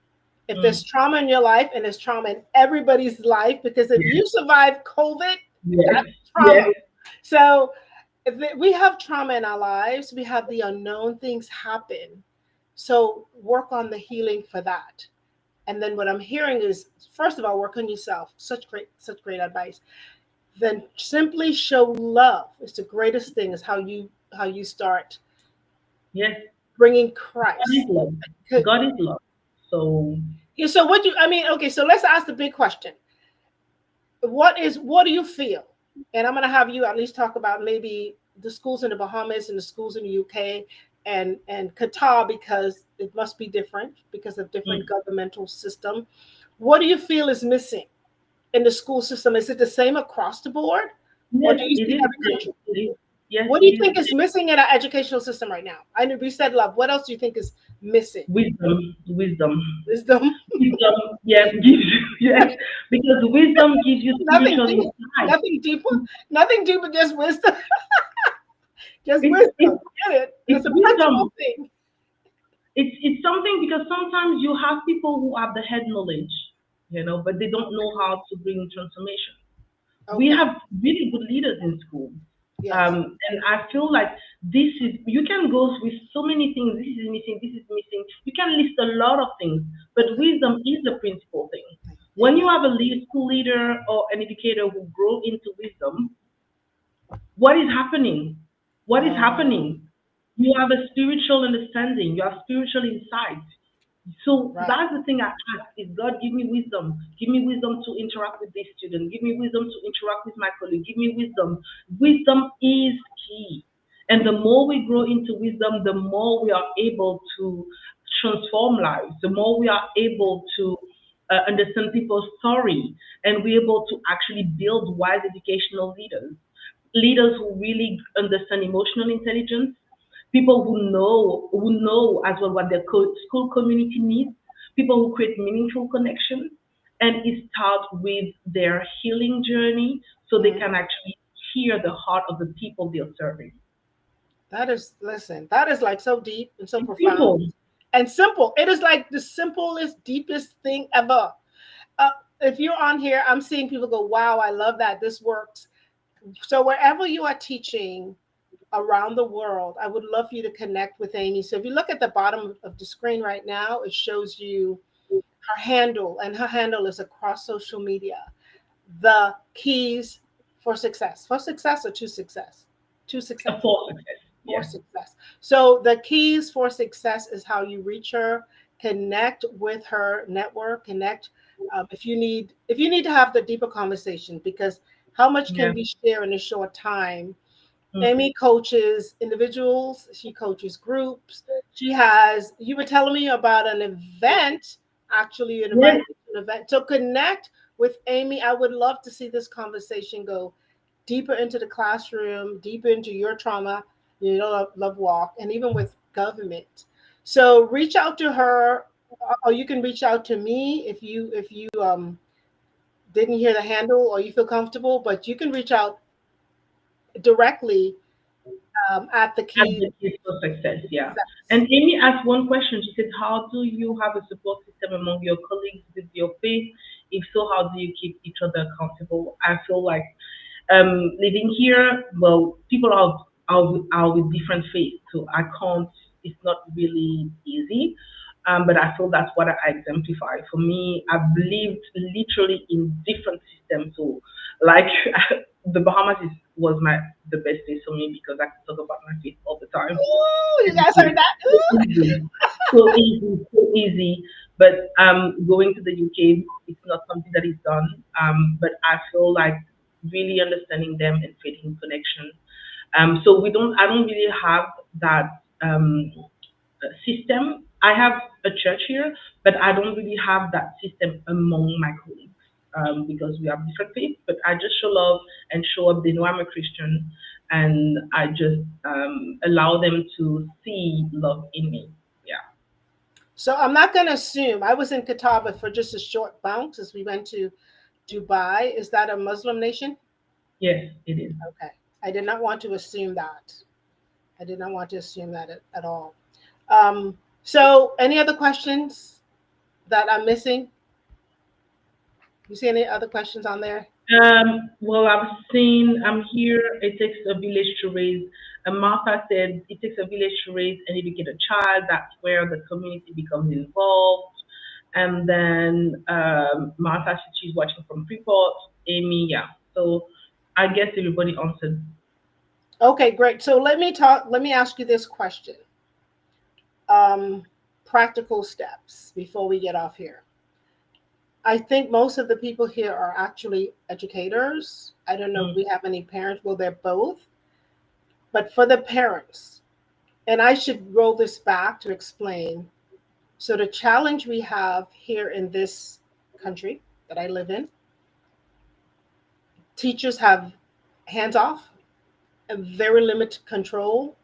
A: If there's
C: Mm.
A: trauma in your life, and there's trauma in everybody's life, because if
C: Yes.
A: you survive COVID,
C: Yes.
A: that's
C: Yes.
A: trauma. So if we have trauma in our lives, we have the unknown things happen. So work on the healing for that. And then what I'm hearing is, first of all, work on yourself. Such great advice. Then simply show love. It's the greatest thing. Is how you start
C: Yes.
A: bringing
C: God is
A: Christ.
C: love. God is love. So
A: Yeah, so okay, so let's ask the big question. What do you feel? And I'm going to have you at least talk about maybe the schools in the Bahamas and the schools in the UK and Qatar, because it must be different because of different
C: mm,
A: governmental system. What do you feel is missing in the school system? Is it the same across the board, or
C: yes,
A: do you
C: it
A: see
C: is.
A: every country?
C: It is. Yes,
A: What do
C: it
A: you
C: is.
A: think is missing in our educational system right now? I know we said love. What else do you think is missing?
C: Wisdom, wisdom,
A: Wisdom.
C: wisdom. Yes, gives you, yes, because wisdom gives you
A: Nothing
C: spiritual
A: deep,
C: insight.
A: nothing deeper, nothing deeper, just wisdom. Just
C: It's
A: wisdom.
C: it's
A: Get it?
C: it's
A: It's a
C: wisdom.
A: principle thing.
C: It's something, because sometimes you have people who have the head knowledge, but they don't know how to bring transformation. We
A: Okay.
C: have really good leaders in school.
A: Yes.
C: And I feel like you can go with so many things. This is missing, this is missing. You can list a lot of things, but
A: Okay.
C: wisdom is the principal thing. When you
A: Amen.
C: have a school leader or an educator who grow into wisdom, what is happening? What is
A: Oh,
C: happening? You have a spiritual understanding, you have spiritual insight. So
A: right.
C: that's the thing I ask is, God, give me wisdom. Give me wisdom to interact with this student. Give me wisdom to interact with my colleague. Give me wisdom. Wisdom is key. And the more we grow into wisdom, the more we are able to transform lives, the more we are able to understand people's story, and we're able to actually build wise educational leaders, leaders who really understand emotional intelligence, people who know as well what their school community needs, people who create meaningful connections, and it starts with their healing journey so they
A: Mhm.
C: can actually hear the heart of the people they're serving.
A: Listen, that is like so deep and so
C: It's
A: profound
C: simple.
A: and simple. It is like the simplest, deepest thing ever. Uh, if you're on here, I'm seeing people go, wow, I love that. This works. So wherever you are teaching around the world, I would love for you to connect with Amy. So if you look at the bottom of the screen right now, it shows you her handle, and her handle is across social media. The keys for success or to success, to
C: A
A: success,
C: full success.
A: for
C: Yeah.
A: success. So the keys for success is how you reach her, connect with her network, connect. If you need to have the deeper conversation, because how much
C: Yeah.
A: can we share in a short time? Amy coaches individuals, she coaches groups. She has, you were telling me about an event, actually, you
C: Yes.
A: invited to an event. To connect with Amy, I would love to see this conversation go deeper into the classroom, deeper into your trauma, love walk, and even with government. So reach out to her, or you can reach out to me if you didn't hear the handle or you feel comfortable, but you can reach out directly at the key.
C: Advocate for success, yeah.
A: Success.
C: And Amy asked one question. She said, how do you have a support system among your colleagues with your faith? If so, how do you keep each other accountable? I feel like living here, well, people are with different faiths, so I can't, it's not really easy. But I feel that's what I exemplify. For me, I've lived literally in different systems. So, like, the Bahamas was the best place for me because I could talk about my faith all the time.
A: Ooh, you
C: And
A: guys
C: it's
A: heard that?
C: so
A: Ooh.
C: easy, so easy, so easy. But going to the UK, it's not something that is done. But I feel like really understanding them and creating connection. So I don't really have that system. I have a church here, but I don't really have that system among my colleagues because we have different faiths. But I just show love and show up. They know I'm a Christian, and I just allow them to see love in me. Yeah.
A: So I'm not going to assume. I was in Qatar, but for just a short bounce as we went to Dubai. Is that a Muslim nation?
C: Yes, it is.
A: Okay. I did not want to assume that. I did not want to assume that at all. So any other questions that I'm missing? You see any other questions on there?
C: Well, I've seen, I'm here, it takes a village to raise. And Martha said, it takes a village to raise and educate a child. That's where the community becomes involved. And then Martha said she's watching from Freeport. Amy, yeah. So I guess everybody answered.
A: Okay, great. So let me ask you this question. Um, Practical steps before we get off here. I think most of the people here are actually educators. I don't know if
C: Mm,
A: we have any parents. Well, they're both. But for the parents, and I should roll this back to explain. So the challenge we have here in this country that I live in, teachers have hands off and very limited control.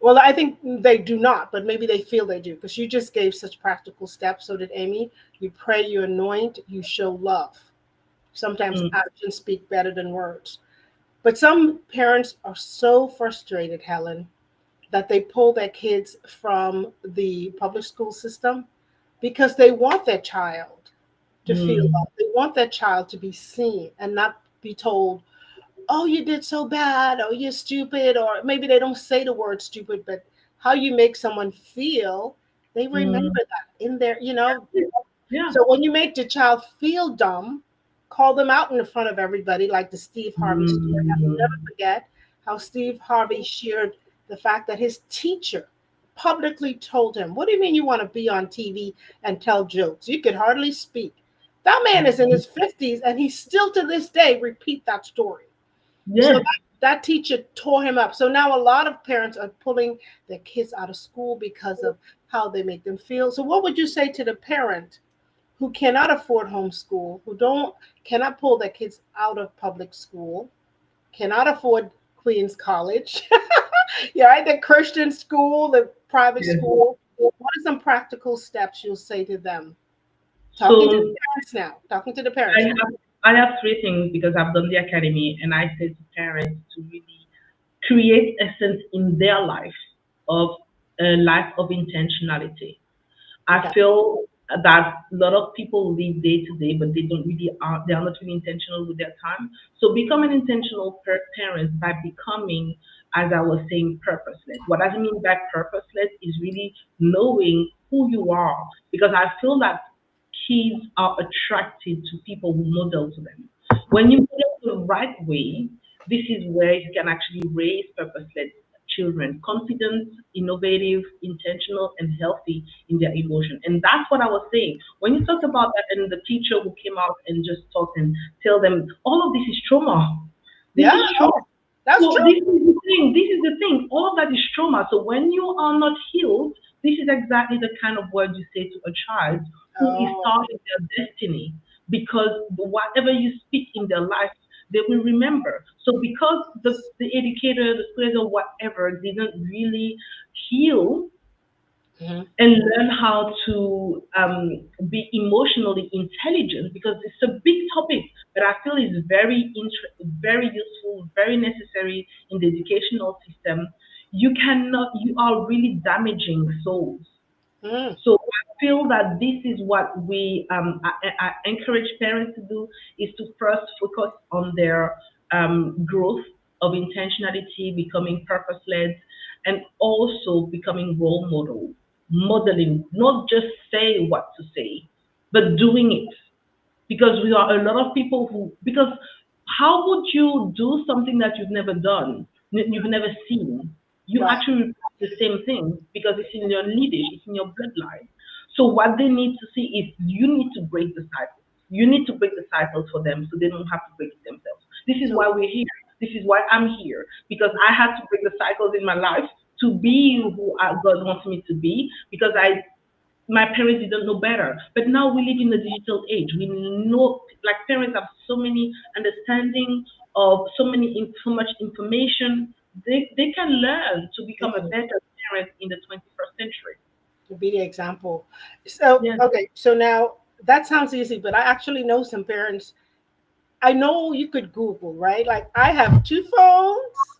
A: Well, I think they do not, but maybe they feel they do because you just gave such practical steps. So did Amy. You pray, you anoint, you show love. Sometimes
C: mm,
A: actions speak better than words. But some parents are so frustrated, Helen, that they pull their kids from the public school system because they want their child to feel
C: mm,
A: loved. They want their child to be seen and not be told, oh, you did so bad, or you're stupid, or maybe they don't say the word stupid, but how you make someone feel, they remember
C: mm.
A: that in their.
C: Yeah.
A: So when you make the child feel dumb, call them out in the front of everybody, like the Steve Harvey story. I will never
C: Mm,
A: forget how Steve Harvey shared the fact that his teacher publicly told him, what do you mean you want to be on TV and tell jokes? You could hardly speak. That man is in his 50s and he still to this day repeat that story. So
C: yes.
A: that teacher tore him up. So now a lot of parents are pulling their kids out of school because of how they make them feel. So what would you say to the parent who cannot afford homeschool, who don't cannot pull their kids out of public school, cannot afford Queen's College, yeah, right? The Christian school, the private
C: Yes.
A: school. What are some practical steps you'll say to them? Talking to the
C: So
A: parents now. Talking to the
C: I
A: parents now.
C: have I have three things because I've done the academy, and I say to parents to really create a sense in their life of a life of intentionality. I
A: Okay.
C: feel that a lot of people live day to day, but they are not really intentional with their time. So become an intentional parent by becoming, as I was saying, purposeless. What I mean by purposeless is really knowing who you are, because I feel that kids are attracted to people who model to them. When you model the right way, this is where you can actually raise purposeless children, confident, innovative, intentional, and healthy in their emotion. And that's what I was saying. When you talk about that, and the teacher who came out and just talked and tell them all of this is trauma. This
A: Yeah.
C: is trauma.
A: Oh, That's
C: So
A: true.
C: this is the thing. This is the thing. All that is trauma. So when you are not healed, this is exactly the kind of word you say to a child who is
A: Oh,
C: starting their destiny. Because whatever you speak in their life, they will remember. So because the educator, the school or whatever didn't really heal
A: mhm.
C: and learn how to be emotionally intelligent, because it's a big topic that I feel is very useful, very necessary in the educational system. You are really damaging souls.
A: Mm.
C: So I feel that this is what I encourage parents to do, is to first focus on their growth of intentionality, becoming purpose-led, and also becoming role models, modeling, not just saying what to say, but doing it. Because we are a lot of people because how would you do something that you've never done, you've never seen? You
A: Right.
C: actually repeat the same thing because it's in your lineage, it's in your bloodline. So what they need to see is you need to break the cycle. You need to break the cycles for them so they don't have to break it themselves. This is
A: So,
C: why we're here. This is why I'm here, because I had to break the cycles in my life to be who God wants me to be, because my parents didn't know better. But now we live in the digital age. We know, like, parents have so many understanding of so much information. They can learn to become a better parent in the 21st century.
A: to be the example. So,
C: Yes.
A: okay, so now that sounds easy, but I actually know some parents. I know you could Google, right? Like I have two phones,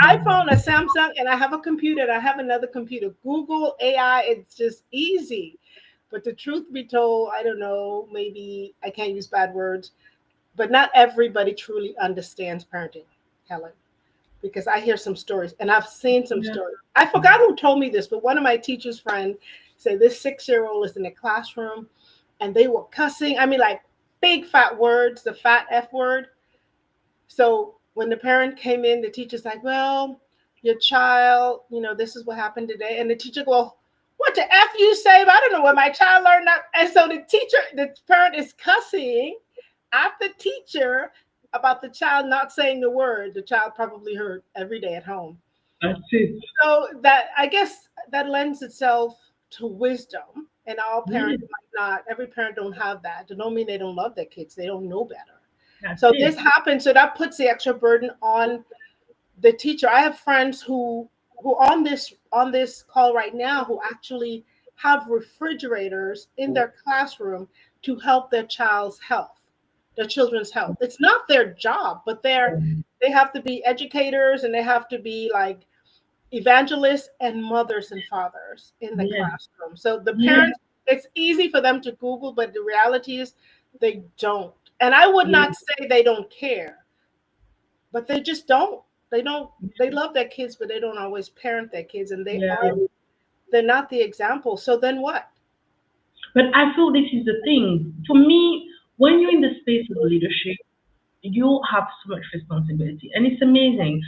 A: iPhone, a Samsung, and I have a computer, and I have another computer. Google AI, it's just easy. But the truth be told, I don't know, maybe I can't use bad words, but not everybody truly understands parenting, Helen, because I hear some stories and I've seen some
C: Yeah.
A: stories. I forgot who told me this, but one of my teacher's friend said this 6-year-old is in the classroom and they were cussing. I mean, like big fat words, the fat F word. So when the parent came in, the teacher's like, well, your child, this is what happened today. And the teacher go, what the F you say? I don't know where my child learned that. And so the parent is cussing at the teacher about the child not saying the word the child probably heard every day at home.
C: That's it.
A: So that, I guess, that lends itself to wisdom. And all
C: Yes,
A: parents might not, every parent don't have that. It don't mean they don't love their kids. They don't know better.
C: that's
A: So this
C: it.
A: happens. So that puts the extra burden on the teacher. I have friends who on this call right now who actually have refrigerators in their classroom to help their children's health. It's not their job, but they have to be educators and they have to be like evangelists and mothers and fathers in the
C: Yes,
A: classroom. So the
C: yes,
A: parents, it's easy for them to Google, but the reality is they don't. And I would
C: yes,
A: not say they don't care, but they just don't. They don't. They love their kids, but they don't always parent their kids, and
C: yeah.
A: they're not the example. So then what?
C: But I feel this is the thing. For me, when you're in the space of leadership, you have so much responsibility, and it's amazing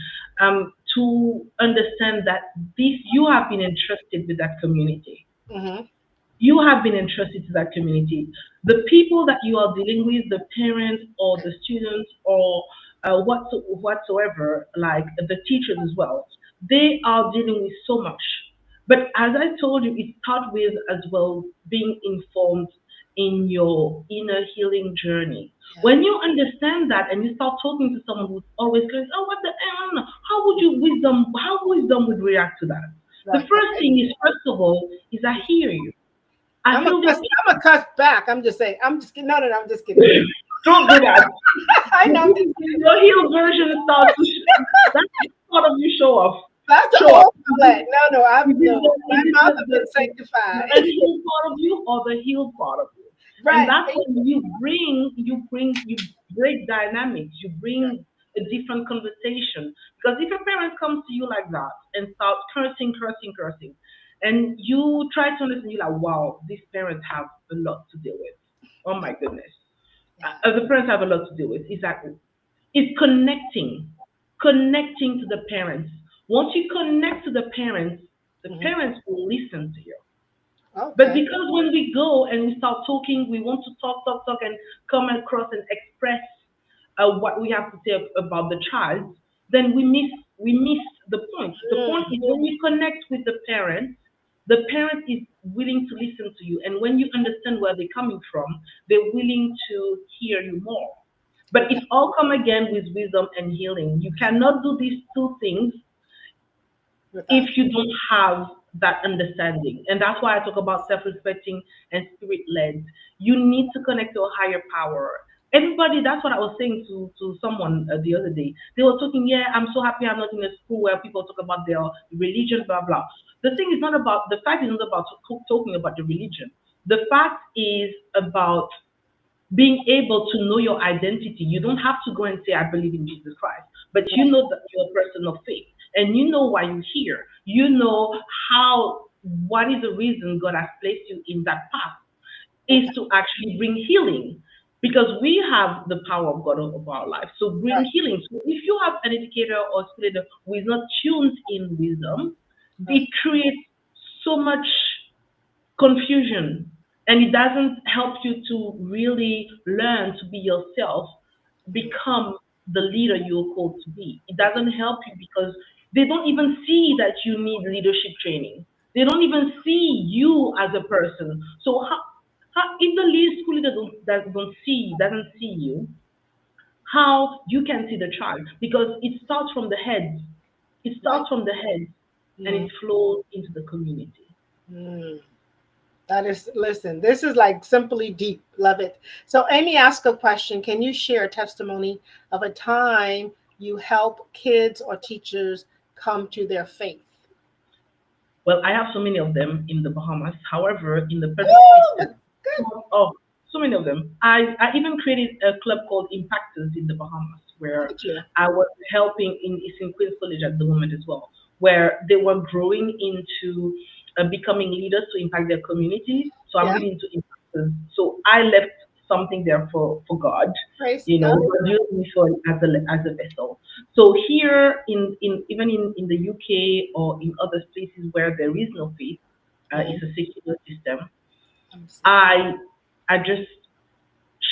C: to understand that this you have been entrusted with that community.
A: Hmm.
C: You have been entrusted to that community. The people that you are dealing with, the parents or the students or whatsoever, like the teachers as well, they are dealing with so much. But as I told you, it starts with as well being informed in your inner healing journey.
A: Yeah.
C: When you understand that and you start talking to someone who's always going, oh, what the hell? How wisdom would react to that? The
A: Right.
C: first thing is, first of all, is I hear you. I
A: I'm a
C: feel
A: cuss.
C: this.
A: I'm a cuss back. I'm just saying. I'm just kidding. No, no, no. I'm just kidding.
C: Don't do that.
A: I know. I'm just kidding.
C: Your heel version starts to that's part of you show off.
A: That's the
C: Show off.
A: old flag. No, no.
C: Is
A: I'm no.
C: it
A: My mouth has been
C: the
A: sanctified.
C: unhealed part of you or the healed part of you? And
A: Right.
C: that's when you break dynamics, you bring a different conversation. Because if a parent comes to you like that and starts cursing, and you try to understand, you're like, wow, these parents have a lot to deal with. Oh my goodness.
A: Yeah.
C: The parents have a lot to deal with. Exactly. It's connecting to the parents. Once you connect to the
A: Hmm.
C: parents will listen to you. But
A: Okay.
C: because when we go and we start talking, we want to talk, and come across and express what we have to say about the child. then we miss the point. The point is when you connect with the parent is willing to listen to you, and when you understand where they're coming from, they're willing to hear you more. But it all come again with wisdom and healing. You cannot do these two things if you don't have that understanding. And that's why I talk about self-respecting and spirit-led. You need to connect to a higher power. Everybody, that's what I was saying to someone the other day. They were talking, yeah, I'm so happy I'm not in a school where people talk about their religion, blah, blah. The thing is not about, the fact is not about talking about the religion. The fact is about being able to know your identity. You don't have to go and say, I believe in Jesus Christ, but you know that you're a person of faith and you know why you're here. You know what is the reason God has placed you in that path is to actually bring healing because we have the power of God over our life. So bring healing. So if you have an educator or student who is not tuned in wisdom, it creates so much confusion and it doesn't help you to really learn to be yourself, become the leader you're called to be. It doesn't help you because they don't even see that you need leadership training. They don't even see you as a person. So if the school leader doesn't see you, how you can see the child? Because it starts from the head. It starts from the head and it flows into the community.
A: That is, listen, this is like simply deep. Love it. So Amy asked a question. Can you share a testimony of a time you help kids or teachers come to their faith?
C: Well, I have so many of them in the Bahamas. However, in the so many of them. I even created a club called Impactors in the Bahamas, where I was helping it's in Queen's College at the moment as well, where they were growing into becoming leaders to impact their communities. So I'm really into impactors. So I left something there for God,
A: Praise
C: God used me as a vessel. So here even in the UK or in other places where there is no faith, it's a secular system. I just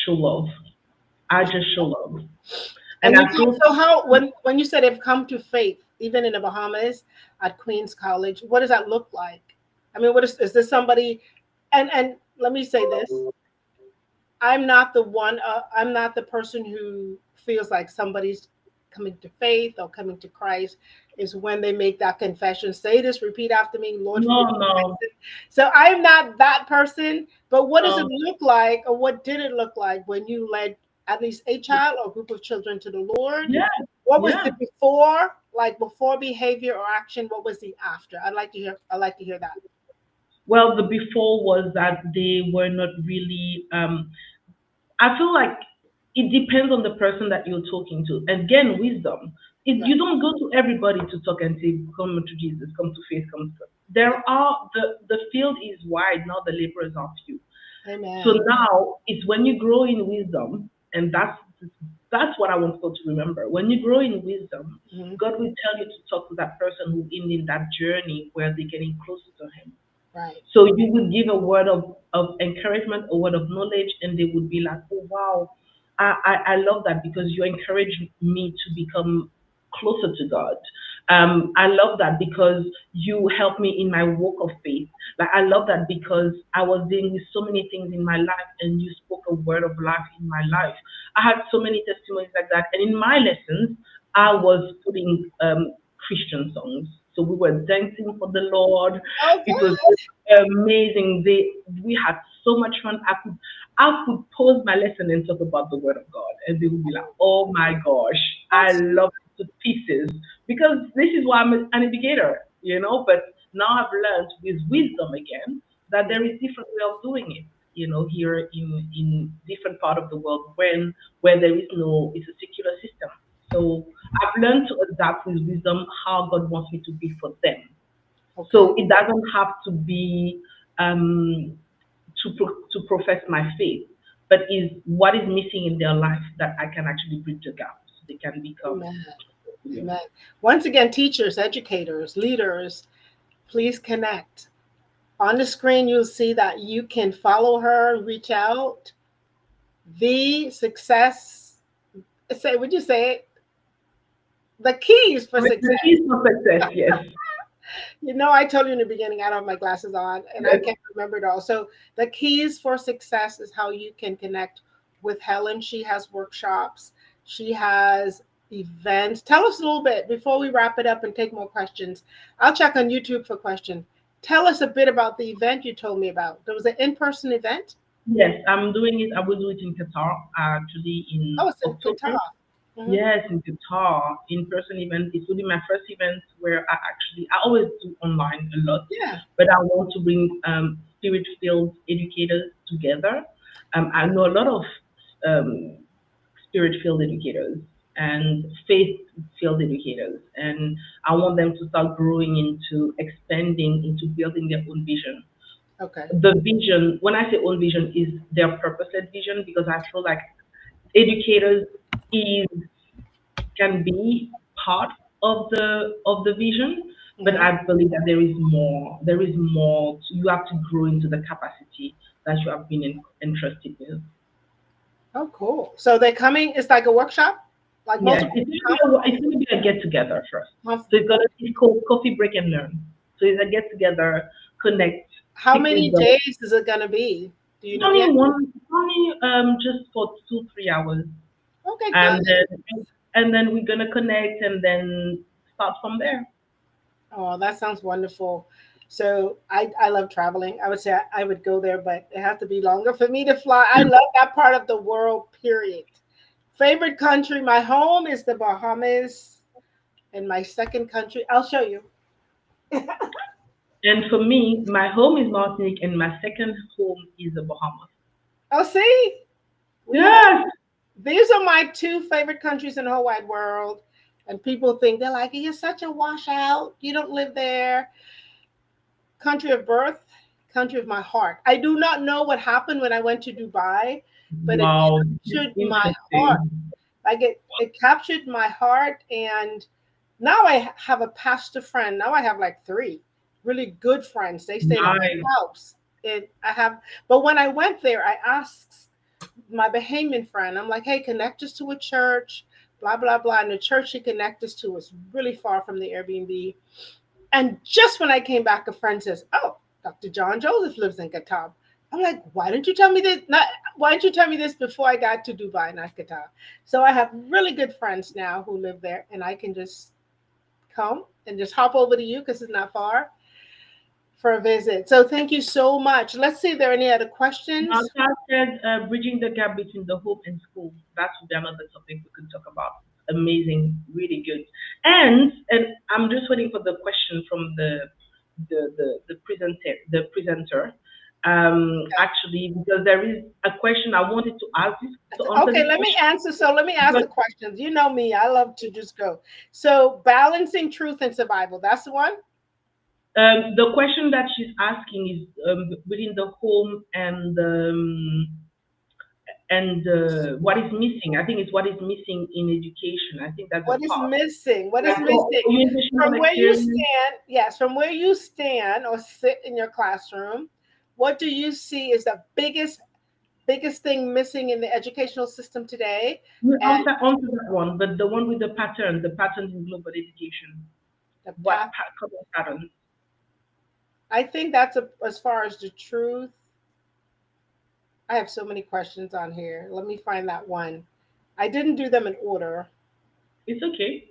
C: show love. I just show love.
A: And so how when you said they've come to faith, even in the Bahamas at Queen's College, what does that look like? I mean, is this somebody? And let me say this: I'm not the one. I'm not the person who feels like somebody's coming to faith or coming to Christ is when they make that confession. Say this, repeat after me, Lord.
C: No.
A: So I'm not that person. But what does it look like, or what did it look like when you led at least a child or a group of children to the Lord?
C: Yeah.
A: What was the before, like before behavior or action? What was the after? I'd like to hear that.
C: Well, the before was that they were not really. I feel like it depends on the person that you're talking to. Again, wisdom. You don't go to everybody to talk and say, "Come to Jesus, come to faith, come to." The field is wide now. The laborers are few.
A: Amen.
C: So now it's when you grow in wisdom, and that's what I want people to remember. When you grow in wisdom, God will tell you to talk to that person who's in that journey where they're getting closer to Him.
A: Right.
C: So you would give a word of encouragement, a word of knowledge, and they would be like, "Oh wow, I love that because you encouraged me to become closer to God. I love that because you helped me in my walk of faith. Like I love that because I was dealing with so many things in my life, and you spoke a word of life in my life. I had so many testimonies like that, and in my lessons, I was putting Christian songs. So we were dancing for the Lord. It was amazing. We had so much fun. I could pause my lesson and talk about the word of God, and they would be like, "Oh my gosh, I love it to pieces," because this is why I'm an educator, But now I've learned with wisdom again that there is different way of doing it, here in different part of the world where there is it's a secular system. So I've learned to adapt with wisdom how God wants me to be for them. Okay. So it doesn't have to be to profess my faith, but is what is missing in their life that I can actually bridge the gap so they can become.
A: Amen. Once again, teachers, educators, leaders, please connect. On the screen, you'll see that you can follow her, reach out. The success, would you say it? The keys for
C: The
A: success.
C: keys for success, yes.
A: You know, I told you in the beginning, I don't have my glasses on and I can't remember it all. So the keys for success is how you can connect with Helen. She has workshops. She has events. Tell us a little bit before we wrap it up and take more questions. I'll check on YouTube for questions. Tell us a bit about the event you told me about. There was an in-person event.
C: Yes, I'm doing it. I will do it in Qatar, actually in
A: Oh, it's in
C: October.
A: Qatar. Mhm.
C: Yes, in Qatar, in-person event. It will be my first event where I always do online a lot,
A: Yeah.
C: but I want to bring spirit-filled educators together. I know a lot of um, spirit-filled educators and faith-filled educators, and I want them to start growing into expanding into building their own vision.
A: Okay.
C: The vision, when I say own vision, is their purpose-led vision, because I feel like educators is can be part of the vision, but
A: Mhm.
C: I believe that there is more. There is more. You have to grow into the capacity that you have been entrusted with.
A: Oh, cool. So they're coming. It's like a workshop, like
C: Yes,
A: multiple.
C: it's going to be a get together first.
A: conf-
C: So it's called Coffee Break and Learn. So it's a get together, connect,
A: How
C: speak
A: many
C: with them.
A: days is it gonna be? Do you
C: It's
A: know
C: only
A: yet?
C: one, it's only just for 2 3 hours,
A: Okay, good.
C: and then we're gonna connect and then start from there.
A: Oh, that sounds wonderful. So I love traveling. I would say I would go there, but it has to be longer for me to fly. I love that part of the world, period. Favorite country, my home is the Bahamas, and my second country, I'll show you.
C: And for me, my home is Martinique, and my second home is the Bahamas.
A: Oh, see, we have
C: Yes,
A: these are my two favorite countries in the whole wide world. And people think they're like, you're such a washout. You don't live there. Country of birth, country of my heart. I do not know what happened when I went to Dubai, but it
C: wow, it's
A: captured my heart.
C: interesting.
A: Like it captured my heart. And now I have a pastor friend. Now I have like three really good friends. They stayed at my
C: Nice.
A: house. And I have, but when I went there, I asked my Bahamian friend, I'm like, hey, connect us to a church, blah, blah, blah. And the church she connected us to was really far from the Airbnb. And just when I came back, a friend says, oh, Dr. John Joseph lives in Qatar. I'm like, why didn't you tell me this? Not, why didn't you tell me this before I got to Dubai, not Qatar? So I have really good friends now who live there, and I can just come and just hop over to you because it's not far for a visit. So thank you so much. Let's see if there are any other
C: Now,
A: questions.
C: Chad said bridging the gap between the home and school. That would be another topic we could talk about. Amazing, really good. And I'm just waiting for the question from the presenter. Actually, because there is a question I wanted to ask you to answer
A: Okay,
C: this
A: let me
C: question.
A: answer. So let me ask
C: But
A: the questions. You know me, I love to just go. So balancing truth and survival, that's the one.
C: the question that she's asking is within the home and what is missing. I think it's what is missing in education. I think that's the
A: What is
C: part.
A: missing? What is
C: Like for
A: missing?
C: educational
A: From where you
C: experience,
A: stand, yes, from where you stand or sit in your classroom, what do you see is the biggest thing missing in the educational system today?
C: you
A: And
C: answer that one, but the one with the patterns in global education.
A: the
C: What
A: path.
C: common patterns?
A: I think that's as far as the truth. I have so many questions on here. Let me find that one. I didn't do them in order.
C: It's okay.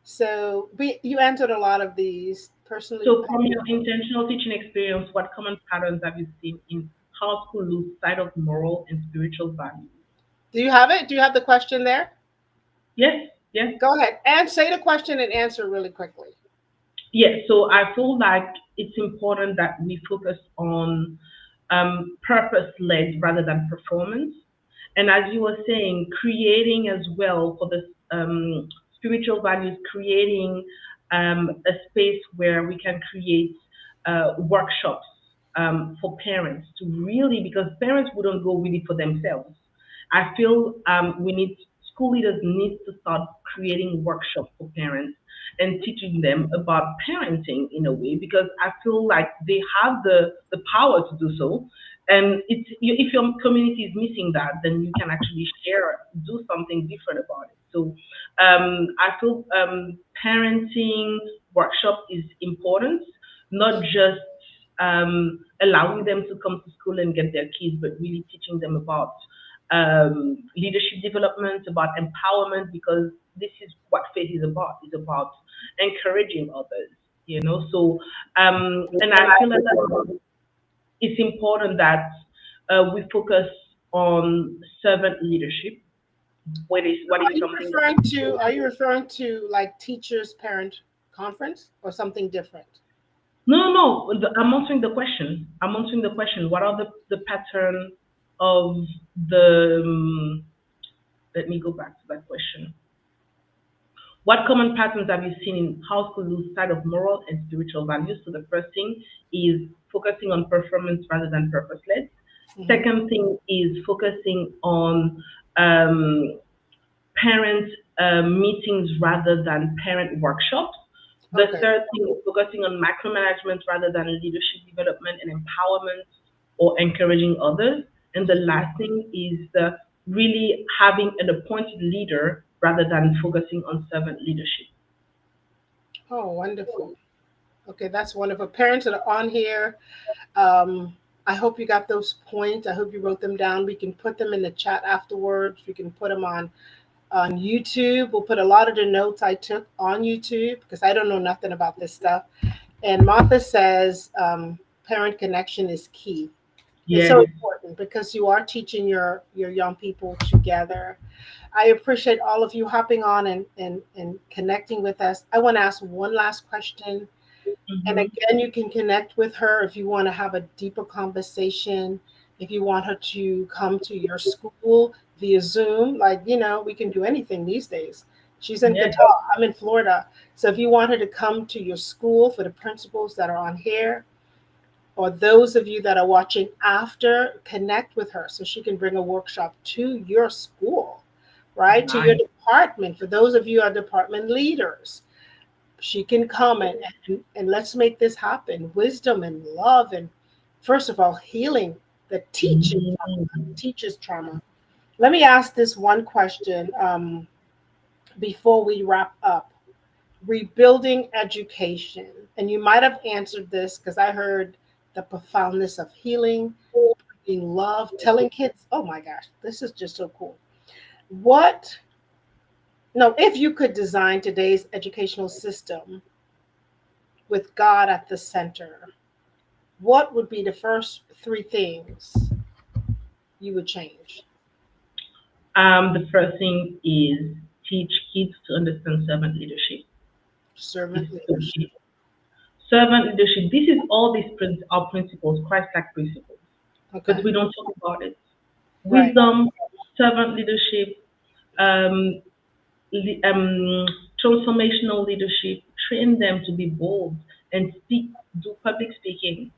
A: So you answered a lot of these personally.
C: So from your intentional teaching experience, what common patterns have you seen in how school lose sight of moral and spiritual values?
A: Do you have it? Do you have the question there?
C: Yes, yes.
A: Go ahead and say the question and answer really quickly.
C: Yes, so I feel like it's important that we focus on purpose led rather than performance. And as you were saying, creating as well for the spiritual values, creating a space where we can create workshops for parents to really, because parents wouldn't go really for themselves. I feel school leaders need to start creating workshops for parents and teaching them about parenting in a way, because I feel like they have the power to do so. And if your community is missing that, then you can actually share, do something different about it. So I feel parenting workshop is important, not just allowing them to come to school and get their keys, but really teaching them about leadership development, about empowerment, because this is what faith is about. It's about encouraging others, you know. So, and I feel like it's important that we focus on servant leadership. What is something that
A: Are you referring to like teachers parent conference or something different?
C: no, I'm answering the question. I'm answering the question. What are the pattern of the? Let me go back to that question. What common patterns have you seen in how schools lose sight of moral and spiritual values? So the first thing is focusing on performance rather than purpose-led.
A: Mhm.
C: Second thing is focusing on um, parent meetings rather than parent workshops. The
A: Okay.
C: third thing is focusing on micromanagement rather than leadership development and empowerment or encouraging others. And the last thing is really having an appointed leader rather than focusing on servant leadership.
A: Oh, wonderful. Okay, that's wonderful. Parents that are on here, um, I hope you got those points. I hope you wrote them down. We can put them in the chat afterwards. We can put them on YouTube. We'll put a lot of the notes I took on YouTube because I don't know nothing about this stuff. And Martha says parent connection is key. It's so
C: Yes.
A: important because you are teaching your young people together. I appreciate all of you hopping on and connecting with us. I want to ask one last question. And
C: Hmm.
A: again, you can connect with her if you want to have a deeper conversation, if you want her to come to your school via Zoom. Like, we can do anything these days. She's in
C: Yes.
A: Qatar, I'm in Florida. So if you want her to come to your school, for the principals that are on here, or those of you that are watching after, connect with her so she can bring a workshop to your school, right? To your
C: Nice.
A: department. For those of you who are department leaders, she can come and let's make this happen. Wisdom and love, and first of all, healing the
C: Mhm.
A: teacher's trauma. Let me ask this one question before we wrap up. Rebuilding education, and you might have answered this because I heard the profoundness of healing, bringing love, telling kids, oh my gosh, this is just so cool. What, no, if you could design today's educational system with God at the center, what would be the first three things you would change?
C: The first thing is teach kids to understand servant leadership. It's
A: Servant
C: so
A: leadership.
C: key. Servant leadership. This is all these are principles, Christ-like principles, but
A: Okay.
C: we don't talk about it.
A: Right.
C: Wisdom, servant leadership, um, transformational leadership. Train them to be bold and speak, do public speaking.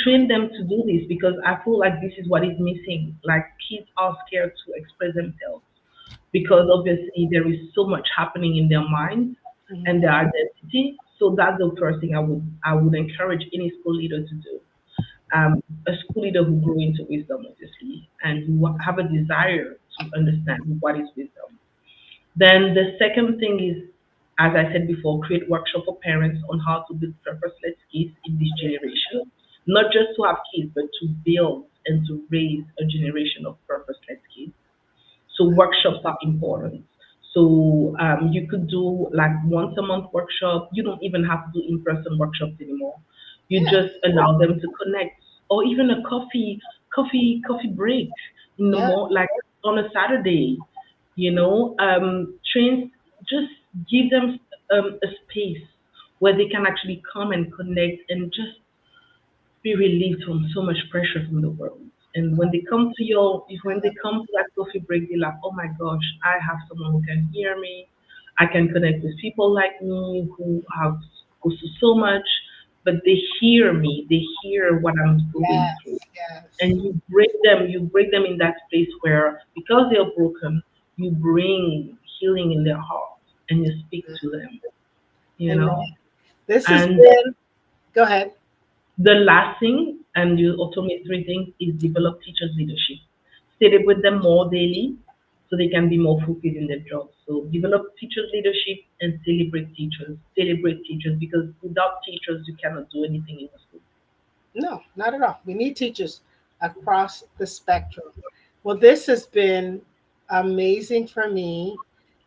C: Train them to do this because I feel like this is what is missing. Like kids are scared to express themselves because obviously there is so much happening in their minds and
A: Mhm.
C: their identity. So that's the first thing I would encourage any school leader to do. A school leader who grow into wisdom, obviously, and who have a desire to understand what is wisdom. Then the second thing is, as I said before, create workshop for parents on how to build purpose-led kids in this generation. Not just to have kids, but to build and to raise a generation of purpose-led kids. So workshops are important. So you could do like once a month workshop. You don't even have to do in-person workshops anymore. You
A: Yeah.
C: just allow them to connect, or even a coffee break.
A: Yeah.
C: More like on a Saturday. Trains just give them a space where they can actually come and connect and just be relieved from so much pressure from the world. And when they come to that coffee break, they're like, oh my gosh, I have someone who can hear me. I can connect with people like me who have goes through so much, but they hear me. They hear what I'm going through.
A: Yes. Yes.
C: And you break them in that space where because they are broken, you bring healing in their hearts and you speak to them. you
A: Amen.
C: know.
A: This has
C: And
A: been, go ahead.
C: the last thing, and you also made three things, is develop teachers' leadership. Celebrate them more daily so they can be more fulfilled in their jobs. So develop teachers' leadership and celebrate teachers. Celebrate teachers because without teachers, you cannot do anything in the school.
A: No, not at all. We need teachers across the spectrum. Well, this has been amazing for me.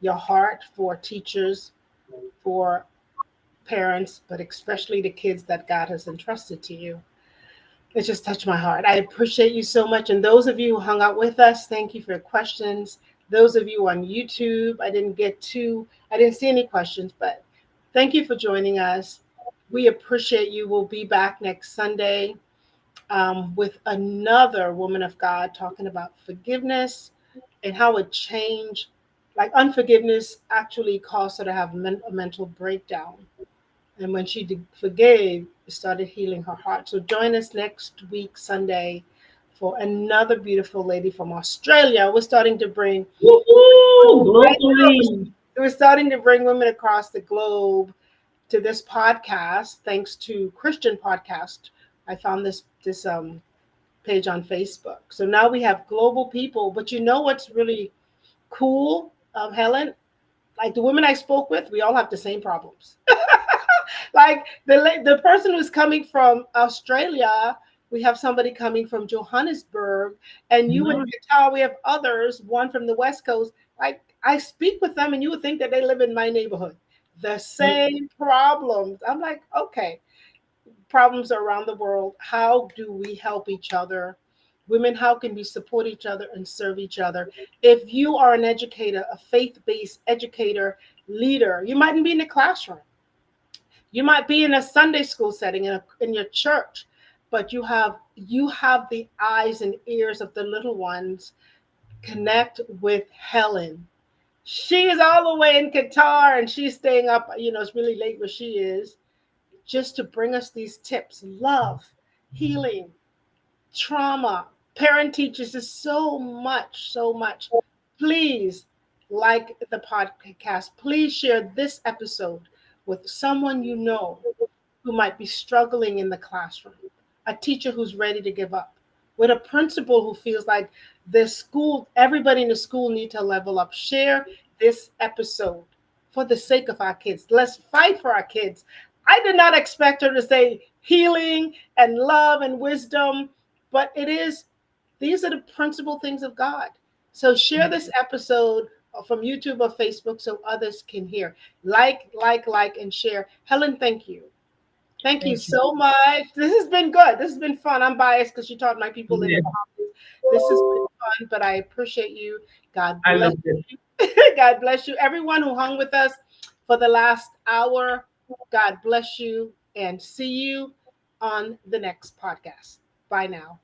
A: Your heart for teachers, for parents, but especially the kids that God has entrusted to you. It just touched my heart. I appreciate you so much. And those of you who hung out with us, thank you for your questions. Those of you on YouTube, I didn't see any questions, but thank you for joining us. We appreciate you. We'll be back next Sunday with another woman of God talking about forgiveness and how it changed. Like unforgiveness actually caused her to have a mental breakdown. And when she forgave, it started healing her heart. So join us next week, Sunday, for another beautiful lady from Australia. We're starting to bring
C: Woohoo!
A: right now,
C: Globally.
A: we're starting to bring women across the globe to this podcast, thanks to Christian Podcast. I found this page on Facebook. So now we have global people. But you know what's really cool, Helen? Like the women I spoke with, we all have the same problems. Like the person who's coming from Australia, we have somebody coming from Johannesburg, and you in
C: No.
A: Qatar, we have others, one from the West Coast. Like I speak with them, and you would think that they live in my neighborhood. The same problems. I'm like, okay, problems around the world. How do we help each other? Women, how can we support each other and serve each other? If you are an educator, a faith-based educator, leader, you mightn't be in the classroom. You might be in a Sunday school setting in your church, but you have the eyes and ears of the little ones. Connect with Helen. She is all the way in Qatar and she's staying up, it's really late where she is, just to bring us these tips. Love, healing, trauma, parent teachers is so much, so much. Please like the podcast. Please share this episode with someone you know who might be struggling in the classroom, a teacher who's ready to give up, with a principal who feels like everybody in the school need to level up. Share this episode for the sake of our kids. Let's fight for our kids. I did not expect her to say healing and love and wisdom, but these are the principal things of God. So share this episode from YouTube or Facebook so others can hear. Like, and share. Helen, thank you. Thank you
C: Thank you.
A: so much. This has been good. This has been fun. I'm biased because you taught my people in the
C: Yeah,
A: Bahamas. This has been fun, but I appreciate you. God
C: I
A: bless
C: love it.
A: you. God bless you. Everyone who hung with us for the last hour, God bless you and see you on the next podcast. Bye now.